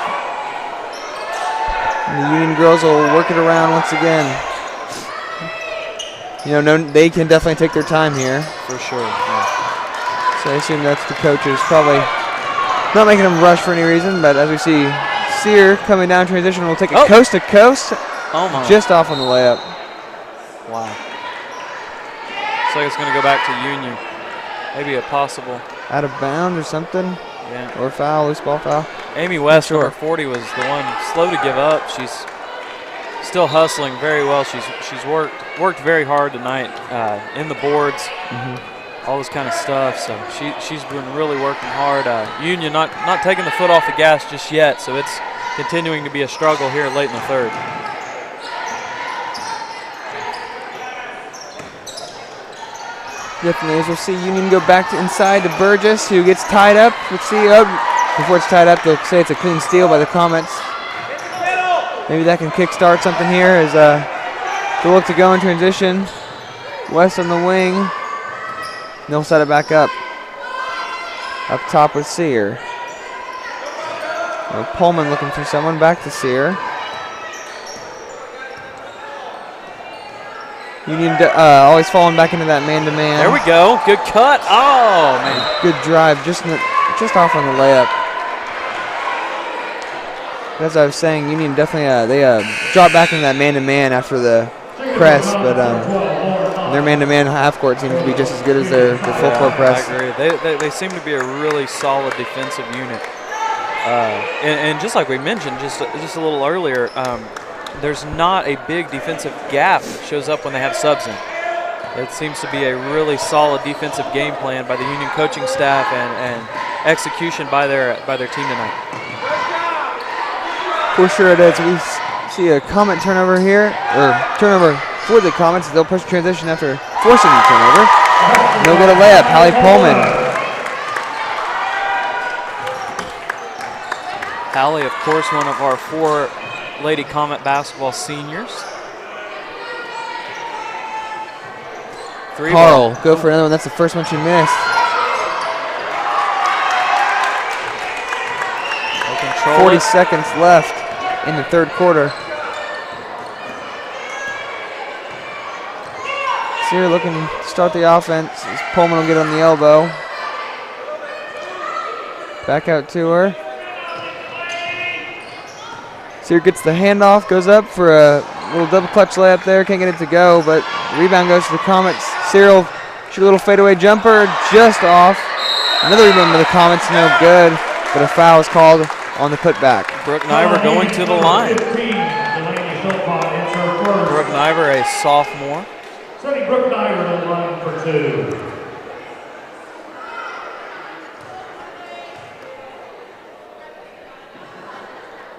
And the Union girls will work it around once again. You know, they can definitely take their time here. For sure. Yeah. So I assume that's the coaches probably not making them rush for any reason, but as we see Sear coming down transition will take it coast to coast. Oh my. Just off on the layup. Wow. Looks like it's going to go back to Union. Maybe a possible. Out of bounds or something. Yeah. Or foul, loose ball foul. Amy West, number 40, was the one slow to give up. She's still hustling very well. She's worked very hard tonight in the boards, all this kind of stuff. So she's been really working hard. Union not taking the foot off the gas just yet, so it's continuing to be a struggle here late in the third. Definitely, as we'll see Union go back to inside to Burgess, who gets tied up. Let's see, before it's tied up, they'll say it's a clean steal by the Comets. Maybe that can kickstart something here as they'll look to go in transition. West on the wing. And they'll set it back up. Up top with Sear. Pullman looking for someone, back to Sear. Union always falling back into that man-to-man. There we go. Good cut. Oh, man. Good drive, just off on the layup. As I was saying, Union definitely they dropped back into that man-to-man after the press, but their man-to-man half-court seems to be just as good as their full-court press. I agree. They seem to be a really solid defensive unit. And just like we mentioned just a little earlier, there's not a big defensive gap that shows up when they have subs in. It seems to be a really solid defensive game plan by the Union coaching staff and execution by their team tonight. For sure it is. We see a Comet turnover here, or turnover for the Comets. They'll push transition after forcing the turnover. And they'll get a layup. Hallie Pullman. Hallie, of course, one of our 4 Lady Comet basketball seniors. Carl, go for another one. That's the first one she missed. 40 seconds left in the third quarter. Sear looking to start the offense. Pullman will get on the elbow. Back out to her. Sear gets the handoff, goes up for a little double clutch layup there. Can't get it to go, but rebound goes to the Comets. Sear will shoot a little fadeaway jumper, just off. Another rebound by the Comets, no good, but a foul is called on the putback. Brooke Niver going to the line. Brooke Niver, a sophomore. Sending Brooke Niver to the line for 2.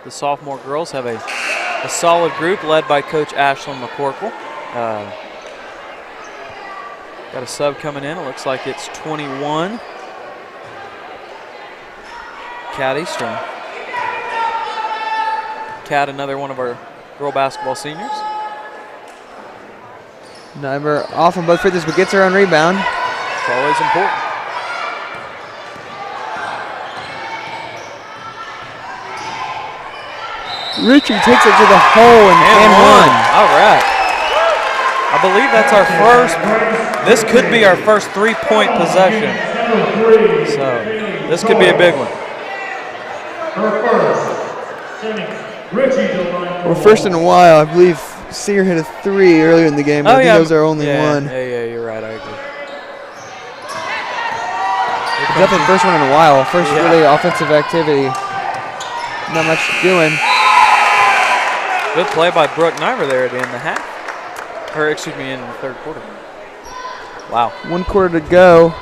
The sophomore girls have a solid group led by Coach Ashlyn McCorkle. Got a sub coming in. It looks like it's 21. Kat Eastern. Kat, another one of our girl basketball seniors. Niver off on both free throws, but gets her own rebound. It's always important. Ritchie takes it to the hole and one. All right. I believe that's our first. This could be our first 3-point possession. So this could be a big one. Well, first in a while, I believe Sear hit a 3 earlier in the game, but I think that was our only one. Yeah. Definitely the first one in a while. First really offensive activity. Not much doing. Good play by Brooke Niver there at the end of the half. Or excuse me, in the third quarter. Wow. 1 quarter to go.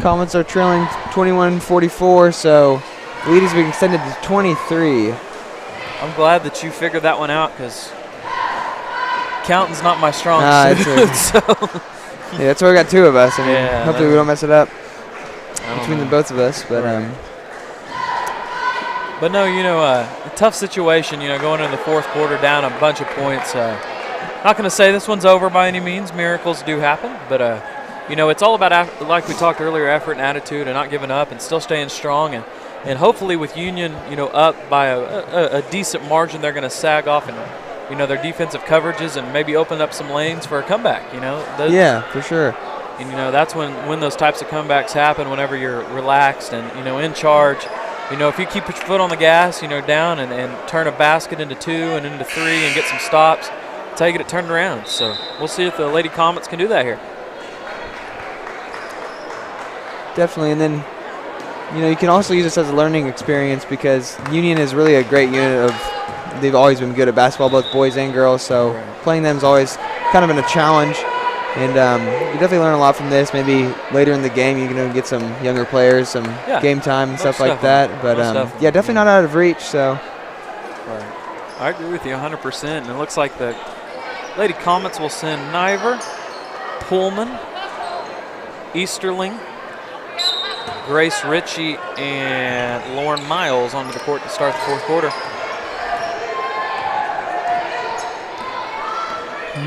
Comets are trailing 21-44, so the lead has been extended to 23. I'm glad that you figured that one out because counting's not my strong suit. So. Yeah, that's why we got 2 of us. I mean, Yeah, hopefully we don't mess it up between the know. both of us. But But no, a tough situation, going into the fourth quarter down a bunch of points. Not going to say this one's over by any means. Miracles do happen. But, it's all about, like we talked earlier, effort and attitude and not giving up and still staying strong. And hopefully with Union, up by a decent margin, they're going to sag off and, their defensive coverages and maybe open up some lanes for a comeback, Yeah, for sure. And, that's when those types of comebacks happen, whenever you're relaxed and, in charge. If you keep your foot on the gas, down and turn a basket into 2 and into 3 and get some stops, that's how you get it turned around. So we'll see if the Lady Comets can do that here. Definitely. And then, you can also use this as a learning experience because Union is really a great unit of, they've always been good at basketball, both boys and girls. So playing them has always kind of been a challenge. And you definitely learn a lot from this. Maybe later in the game you can get some younger players, some game time and stuff like that. But yeah, definitely not out of reach. So right. I agree with you 100%. And it looks like the Lady Comets will send Niver, Pullman, Easterling, Grace Ritchie, and Lauren Miles onto the court to start the fourth quarter.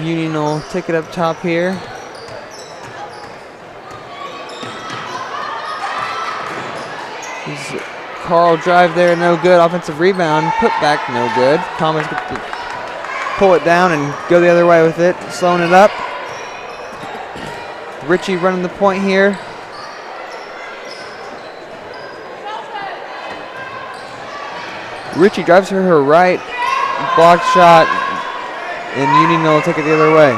Union will take it up top here. Carl drive there, no good. Offensive rebound, put back, no good. Comets get to pull it down and go the other way with it, slowing it up. Ritchie running the point here. Ritchie drives to her right, blocked shot, and Union will take it the other way.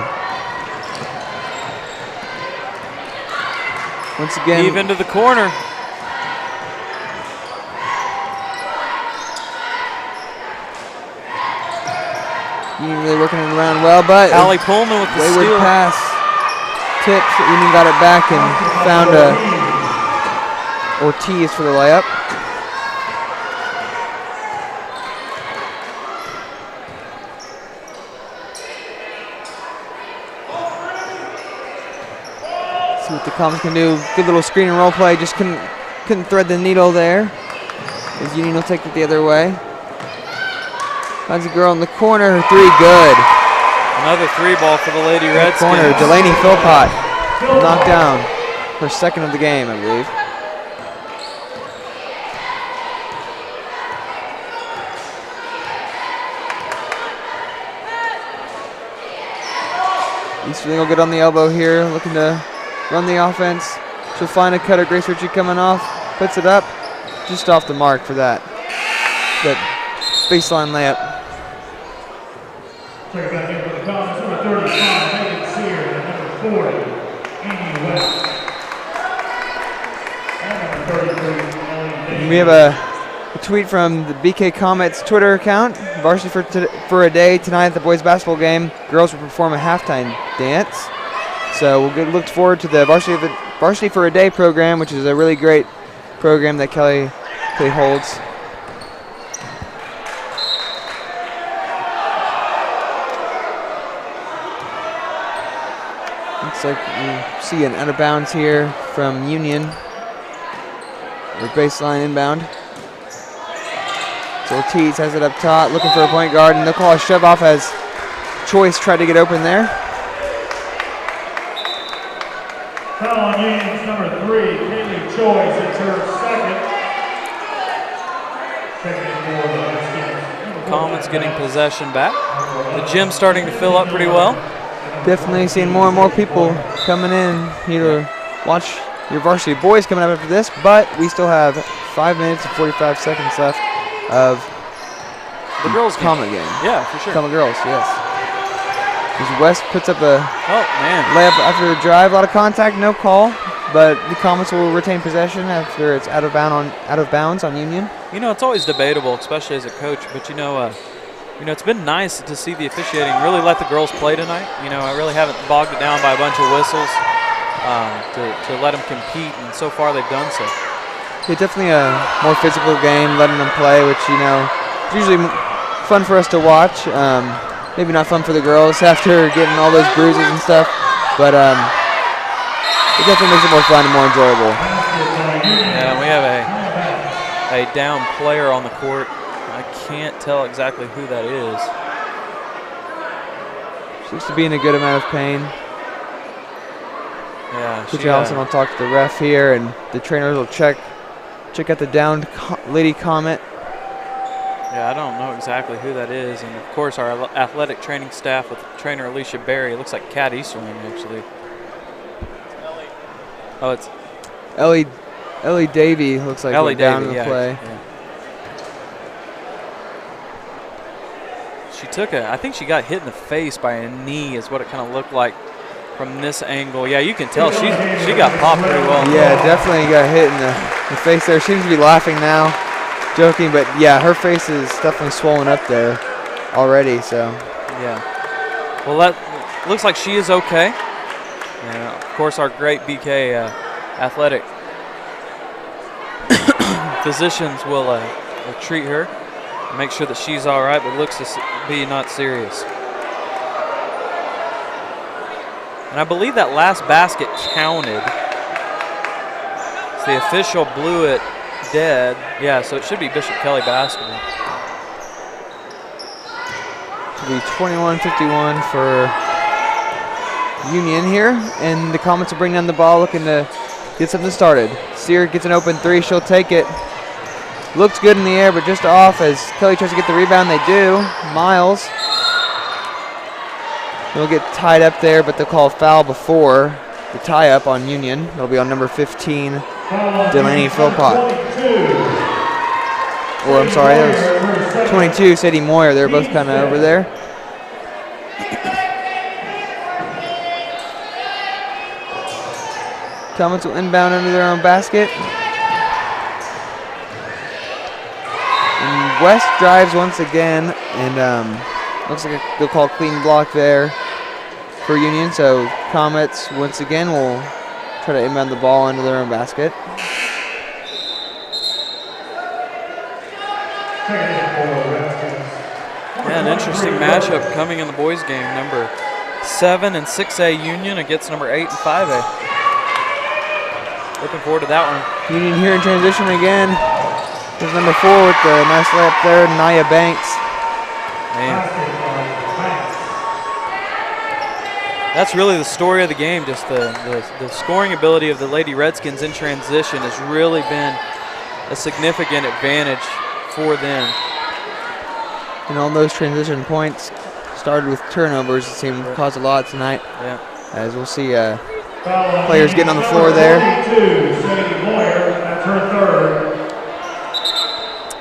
Once again, Eve into the corner. Union really working it around well, but Allie Pullman with the wayward steal. pass. Tips. Union got it back and found Ortiz for the layup. See what the Comets can do. Good little screen and roll play. Just couldn't thread the needle there. As Union will take it the other way. Finds a girl in the corner. Her 3 good. Another 3 ball for the Lady Redskins. Corner. Delaney Philpott knocked down her second of the game, I believe. Easterling will get on the elbow here, looking to run the offense. She'll find a cutter. Grace Ritchie coming off, puts it up, just off the mark for that baseline layup. Check it back in for the Comets, number 35, Megan Sear, and number 40, Amy West. And number 33, Ellie. We have a tweet from the BK Comets Twitter account. Varsity for a day tonight at the boys basketball game. Girls will perform a halftime dance. So we'll look forward to the Varsity for a Day program, which is a really great program that Kelly holds. Looks like we see an out of bounds here from Union. Or baseline inbound. So Ortiz has it up top, looking for a point guard, and they'll call a shove off as Choice tried to get open there. Foul on Union's number 3, Kaylee Choice. It's her second. Second for the Redskins. Comets getting possession back. The gym's starting to fill up pretty well. Definitely seeing more and more people coming in here to watch your varsity boys coming up after this, but we still have 5 minutes and 45 seconds left of the girls' Comet game. Yeah, for sure. Comet girls, yes. As West puts up a layup after the drive, a lot of contact, no call. but the Comets will retain possession after it's out of bounds on Union. You know, it's always debatable, especially as a coach, but you know, it's been nice to see the officiating really let the girls play tonight. You know, I really haven't bogged it down by a bunch of whistles to let them compete, and so far they've done so. Yeah, definitely a more physical game, letting them play, which, you know, is usually fun for us to watch. Maybe not fun for the girls after getting all those bruises and stuff, but it definitely makes it more fun and more enjoyable. Yeah, we have a down player on the court. I can't tell exactly who that is. Seems to be in a good amount of pain. Yeah, Coach Allison will talk to the ref here, and the trainers will check out the downed Lady Comet. Yeah, I don't know exactly who that is, and of course our athletic training staff with trainer Alicia Berry. It looks like Kat Easterling actually. Oh, it's Ellie Davey looks like Ellie down Davey, in the play. Yeah. She took I think she got hit in the face by a knee is what it kind of looked like from this angle. Yeah, you can tell she got popped pretty well. Yeah, definitely got hit in the face there. She seems to be laughing now, joking, but yeah, her face is definitely swollen up there already, so. Yeah. Well, that looks like she is okay. And of course, our great BK athletic physicians will treat her and make sure that she's all right, but looks to be not serious. And I believe that last basket counted. So the official blew it dead. Yeah, so it should be Bishop Kelly basketball. It'll be 21-51 for Union here, and the Comets will bring down the ball, looking to get something started. Sear gets an open three, she'll take it. Looks good in the air, but just off as Kelly tries to get the rebound. They do. Miles. They'll get tied up there, but they'll call a foul before the tie-up on Union. It'll be on number 15, Delaney Philpott. Or I'm sorry, that was 22, Sadie Moyer. They're both kind of over there. Comets will inbound under their own basket. And West drives once again, and looks like they'll call a clean block there for Union. So Comets once again will try to inbound the ball into their own basket. Yeah, an interesting matchup coming in the boys' game. Number 7 and 6A Union against number 8 and 5A. Looking forward to that one. Union here in transition again. There's number 4 with the nice layup there, Nia Banks. Man. That's really the story of the game. Just the scoring ability of the Lady Redskins in transition has really been a significant advantage for them. And all those transition points started with turnovers. It seemed to cause a lot tonight. Yeah. As we'll see players getting on the floor there.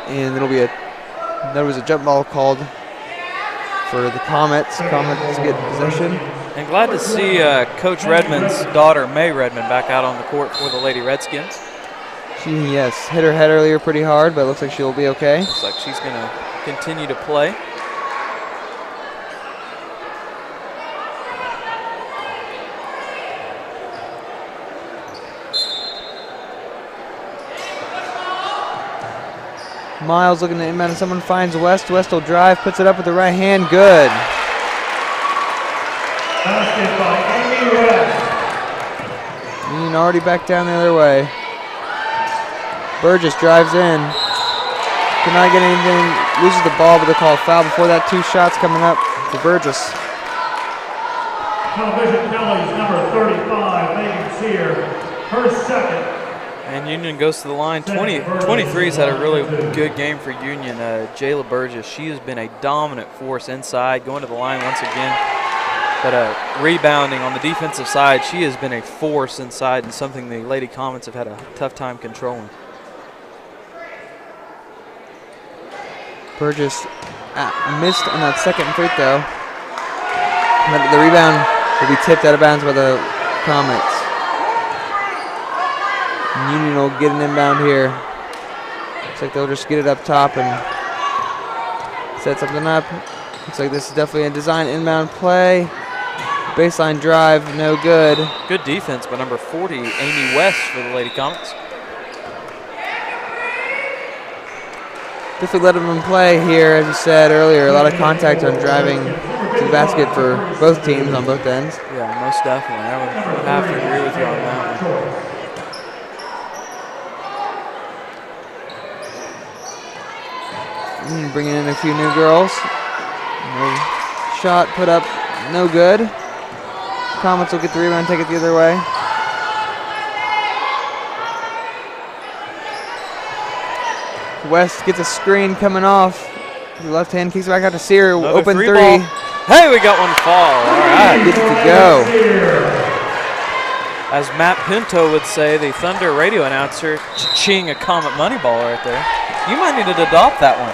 And it'll be there was a jump ball called for the Comets. Comets get possession. And glad to see Coach Redmond's daughter, May Redmond, back out on the court for the Lady Redskins. She, yes, hit her head earlier pretty hard, but it looks like she'll be okay. Looks like she's going to continue to play. Miles looking to inbound, and someone finds West. West will drive, puts it up with the right hand. Good. Basket by Amy West. Union already back down the other way. Burgess drives in. Cannot get anything. Loses the ball, but they call a foul before that. 2 shots coming up for Burgess. Television Kelly's number 35, Megan Sear, her second. And Union goes to the line. 23's had a really good game for Union. Jayla Burgess, she has been a dominant force inside, going to the line once again. But rebounding on the defensive side, she has been a force inside and something the Lady Comets have had a tough time controlling. Burgess missed on that second free throw. But the rebound will be tipped out of bounds by the Comets. And Union will get an inbound here. Looks like they'll just get it up top and set something up. Looks like this is definitely a design inbound play. Baseline drive, no good. Good defense by number 40, Amy West for the Lady Comets. Definitely let them play here, as you said earlier. A lot of contact on driving to the basket for both teams on both ends. Yeah, most definitely. I would have to agree with you on that one. Bringing in a few new girls. No shot put up, no good. Comets will get the rebound, take it the other way. West gets a screen coming off. The left hand kicks it back out to Sear. Another Open three. Ball. Hey, we got one fall. All right. Gets it to go. As Matt Pinto would say, the Thunder radio announcer, cha-ching a Comet money ball right there. You might need to adopt that one.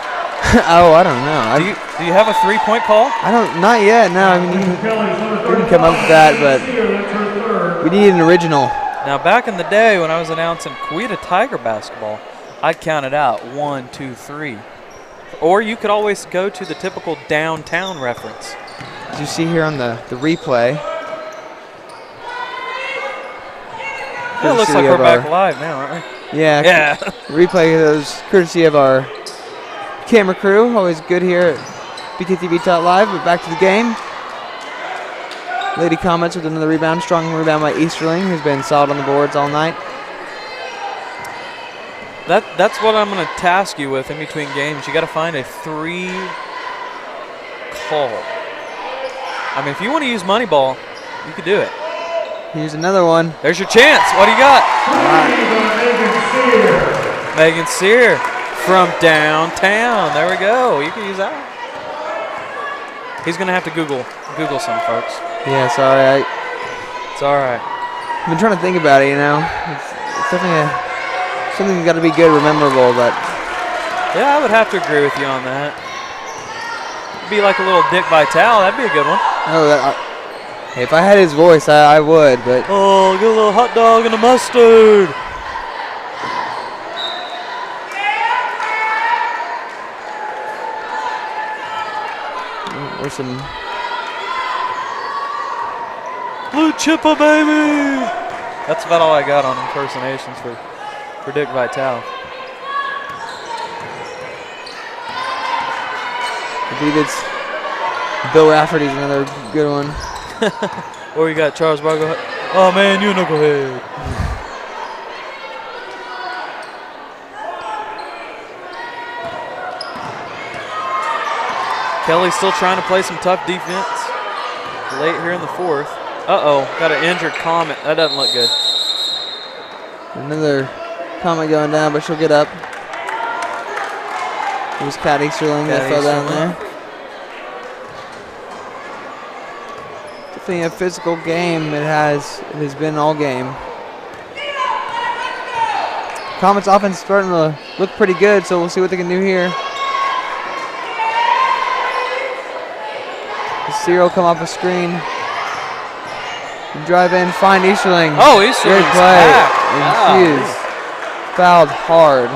Oh, I don't know. Do you have a three-point call? Not yet. No, I mean you can come up with that, but we need an original. Now, back in the day when I was announcing Coweta Tiger basketball, I'd count it out 1, 2, 3. Or you could always go to the typical downtown reference. As you see here on the replay. It looks like we're back live now, aren't we? Yeah. Replay those courtesy of our camera crew. Always good here at BKTV Live, but back to the game. Lady Comets with another rebound. Strong rebound by Easterling, who's been solid on the boards all night. That's what I'm going to task you with in between games. You got to find a 3 call. I mean, if you want to use money ball, you could do it. Here's another one. There's your chance. What do you got? Megan Sear from downtown. There we go. You can use that. He's going to have to Google some, folks. Yeah, sorry. It's all right. I've been trying to think about it, you know. It's definitely something that's got to be good, memorable, but. Yeah, I would have to agree with you on that. It'd be like a little Dick Vitale. That'd be a good one. Oh, hey, if I had his voice, I would, but. Oh, get a little hot dog and a mustard. Or some. Blue Chippa, baby. That's about all I got on impersonations for Dick Vitale. I believe it's Bill Rafferty's another good one. Or you got Charles Barkley. Oh man, you a knucklehead. Kelly's still trying to play some tough defense. Late here in the fourth. Uh-oh, got an injured Comet. That doesn't look good. Another Comet going down, but she'll get up. It was Kat Easterling that fell down there. Definitely a physical game. It has been all game. Comets offense is starting to look pretty good, so we'll see what they can do here. Cyril come off a screen. Drive in, find Easterling. Oh, Easterling's great play. back. And she is fouled hard.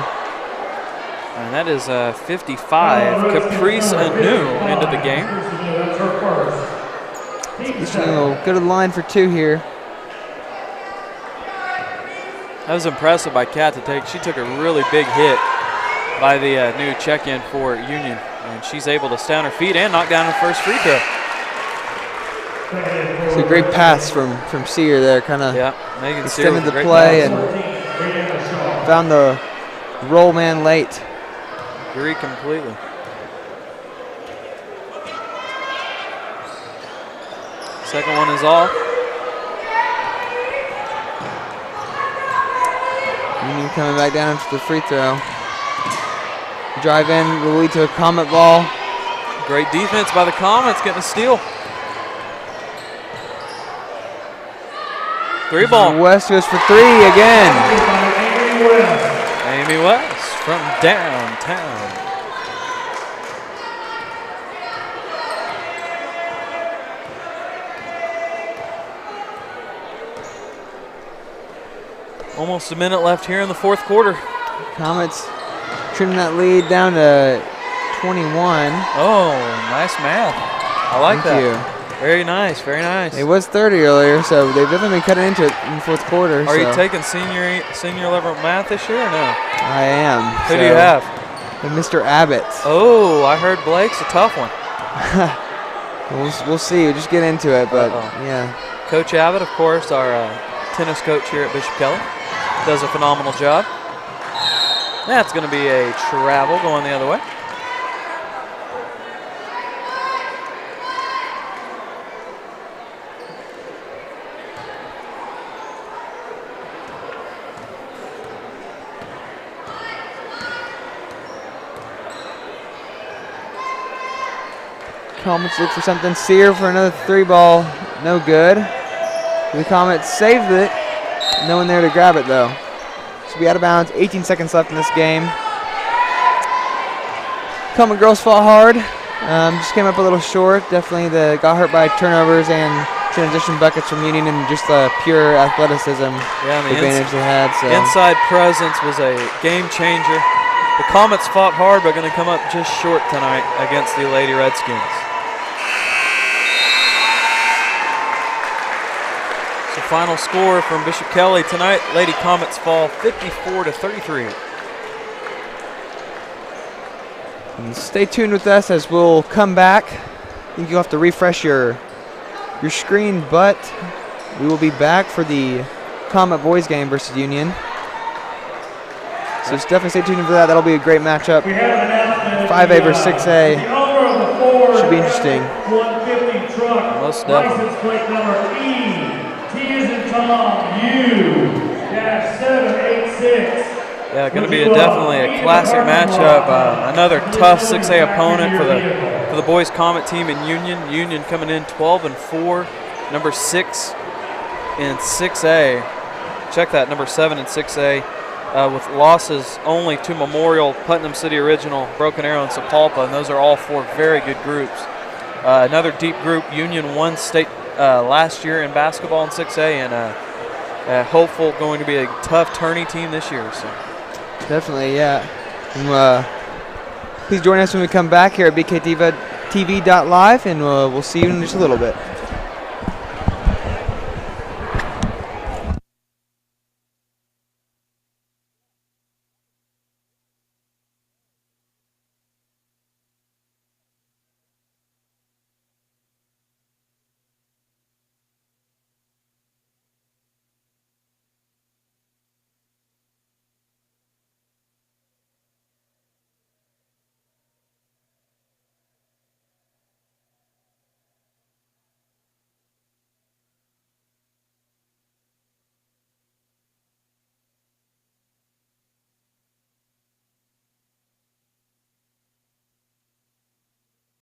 And that is 55. Caprice Anu into the game. Easterling will go to the line for 2 here. That was impressive by Kat to take. She took a really big hit by the new check-in for Union. And she's able to stay on her feet and knock down her first free throw. It's a great pass from Sear there, kind of extended the play and found the roll man late. Agree completely. Second one is off. Union coming back down after the free throw. Drive in will lead to a Comet ball. Great defense by the Comets, getting a steal. 3 ball. West goes for 3 again. Amy West from downtown. Almost a minute left here in the fourth quarter. Comets trimming that lead down to 21. Oh, nice math. I like that. Thank you. Very nice, very nice. It was 30 earlier, so they've definitely been cutting into it in the fourth quarter. Are you taking senior level math this year or no? I am. Who do you have? Mr. Abbott. Oh, I heard Blake's a tough one. We'll see. We'll just get into it, but yeah. Coach Abbott, of course, our tennis coach here at Bishop Kelly, does a phenomenal job. That's going to be a travel going the other way. Comets look for something. Sear for another 3-ball. No good. The Comets saved it. No one there to grab it, though. So we out of bounds. 18 seconds left in this game. Comet girls fought hard. Just came up a little short. Definitely got hurt by turnovers and transition buckets from Union and just the pure athleticism advantage they had. So. Inside presence was a game changer. The Comets fought hard, but going to come up just short tonight against the Lady Redskins. So final score from Bishop Kelly tonight, Lady Comets fall 54-33. And stay tuned with us as we'll come back. I think you'll have to refresh your screen, but we will be back for the Comet boys game versus Union. So just definitely stay tuned for that. That'll be a great matchup. 5A versus 6A. Should be interesting. 150 truck. Most definitely. License plate number T as in Tom, U-786. Yeah, going to be definitely a classic matchup. Another tough 6A opponent for the boys Comet team in Union. Union coming in 12-4, number 6 in 6A. Check that, number 7 in 6A. With losses only to Memorial, Putnam City Original, Broken Arrow, and Sapulpa, and those are all 4 very good groups. Another deep group, Union won state last year in basketball in 6A, and hopeful going to be a tough tourney team this year. So. Definitely, yeah. And, please join us when we come back here at BKTV.live, and we'll see you in just a little bit.